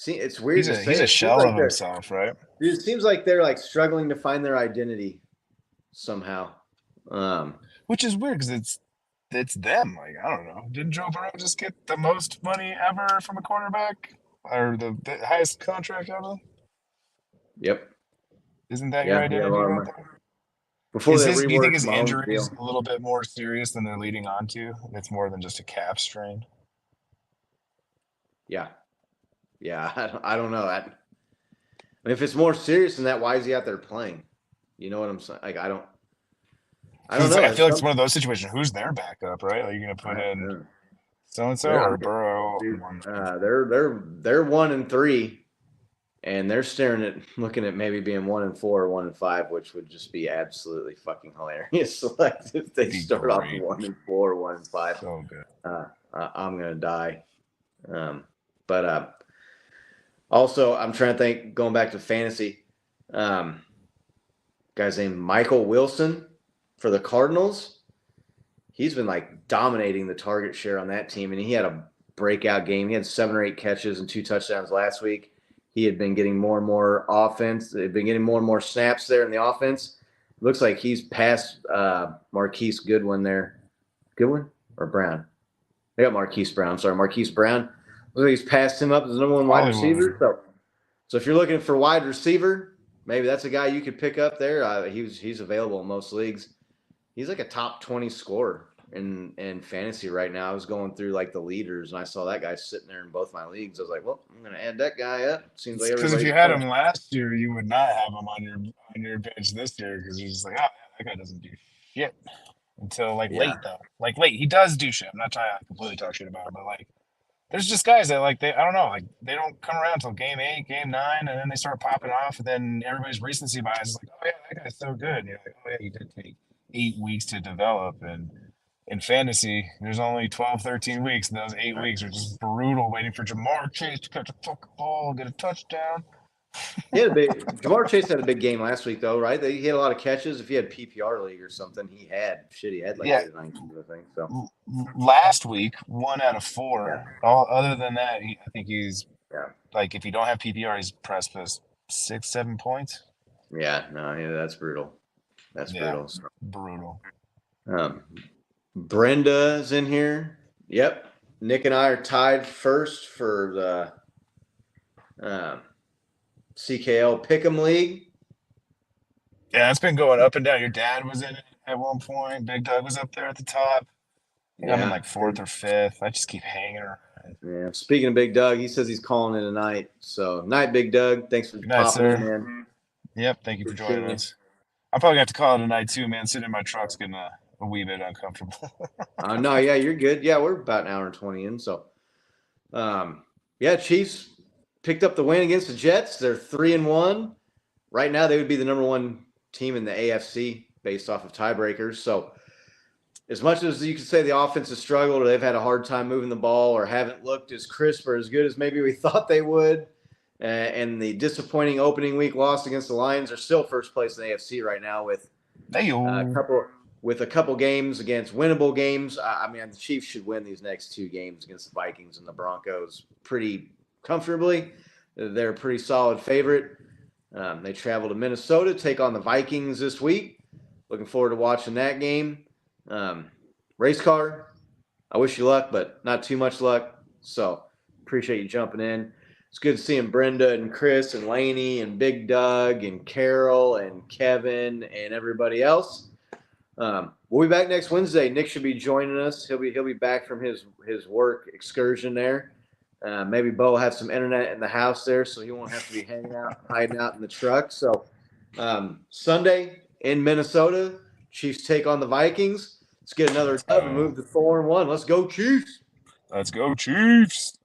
it's weird. He's a shell of himself, right? It seems like they're like struggling to find their identity somehow. Which is weird because it's them. Like, I don't know. Didn't Joe Burrow just get the most money ever from a quarterback, or the highest contract ever? Yep. Isn't that your identity right there? Before do you think his injury is a little bit more serious than they're leading on to? It's more than just a calf strain. Yeah. I don't know. I mean, if it's more serious than that, why is he out there playing? You know what I'm saying? Like, I don't know. I feel like it's one of those situations. Who's their backup, right? Like, you're gonna put in so and so or Burrow. They're 1-3. And they're looking at maybe being 1-4 or 1-5, which would just be absolutely fucking hilarious. Like, if they start off 1-4, 1-5, so good. I'm gonna die. But also, I'm trying to think. Going back to fantasy, guy's named Michael Wilson for the Cardinals. He's been like dominating the target share on that team, and he had a breakout game. He had 7 or 8 catches and 2 touchdowns last week. He had been getting more and more offense. They've been getting more and more snaps there in the offense. Looks like he's past Marquise Goodwin there. Goodwin or Brown? They got Marquise Brown. Sorry, Marquise Brown. Looks like he's passed him up as the number 1 wide receiver. So if you're looking for wide receiver, maybe that's a guy you could pick up there. He's available in most leagues. He's like a top 20 scorer in fantasy right now. I was going through like the leaders, and I saw that guy sitting there in both my leagues. I was like, well, I'm going to add that guy up. Seems like because if you had him last year, you would not have him on your bench this year, because you're just like, oh, that guy doesn't do shit until late though. Like late, he does do shit. I'm not trying to completely talk shit about him, but like, there's just guys that like I don't know, like they don't come around until game 8, game 9, and then they start popping off, and then everybody's recency bias is like, oh yeah, that guy's so good. And you're like, oh yeah, he did take 8 weeks to develop, and in fantasy, there's only 12, 13 weeks, and those 8 weeks are just brutal, waiting for Jamar Chase to catch a fucking ball, get a touchdown. Jamar Chase had a big game last week, though, right? He had a lot of catches. If he had PPR league or something, he had like 8 or 19, I think. So last week, 1 out of 4. All other than that, I think he's like, if you don't have PPR, he's precipice 6, 7 points. Yeah, that's brutal. That's brutal. So. Brutal. Brenda's in here. Yep. Nick and I are tied first for the CKL Pick'em League. Yeah, it's been going up and down. Your dad was in it at one point. Big Doug was up there at the top. I'm in like 4th or 5th. I just keep hanging around. Yeah. Speaking of Big Doug, he says he's calling in tonight. So, night, Big Doug. Thanks for popping in, man. Yep. Thank you for joining us. I'm probably going to have to call it a night too, man. Sitting in my truck's getting a wee bit uncomfortable. No, yeah, you're good. Yeah, we're about an hour and 20 in. So, Chiefs picked up the win against the Jets. They're 3-1. Right now, they would be the number 1 team in the AFC based off of tiebreakers. So, as much as you could say the offense has struggled, or they've had a hard time moving the ball, or haven't looked as crisp or as good as maybe we thought they would, and the disappointing opening week loss against the Lions, are still first place in the AFC right now with a couple games against winnable games. I mean, the Chiefs should win these next 2 games against the Vikings and the Broncos pretty comfortably. They're a pretty solid favorite. They travel to Minnesota, take on the Vikings this week. Looking forward to watching that game. Race car, I wish you luck, but not too much luck. So appreciate you jumping in. It's good seeing Brenda and Chris and Laney and Big Doug and Carol and Kevin and everybody else. We'll be back next Wednesday. Nick should be joining us. He'll be back from his work excursion there. Maybe Bo will have some internet in the house there, so he won't have to be hiding out in the truck. So Sunday in Minnesota, Chiefs take on the Vikings. Let's get another dub and move to 4-1. Let's go, Chiefs. Let's go, Chiefs.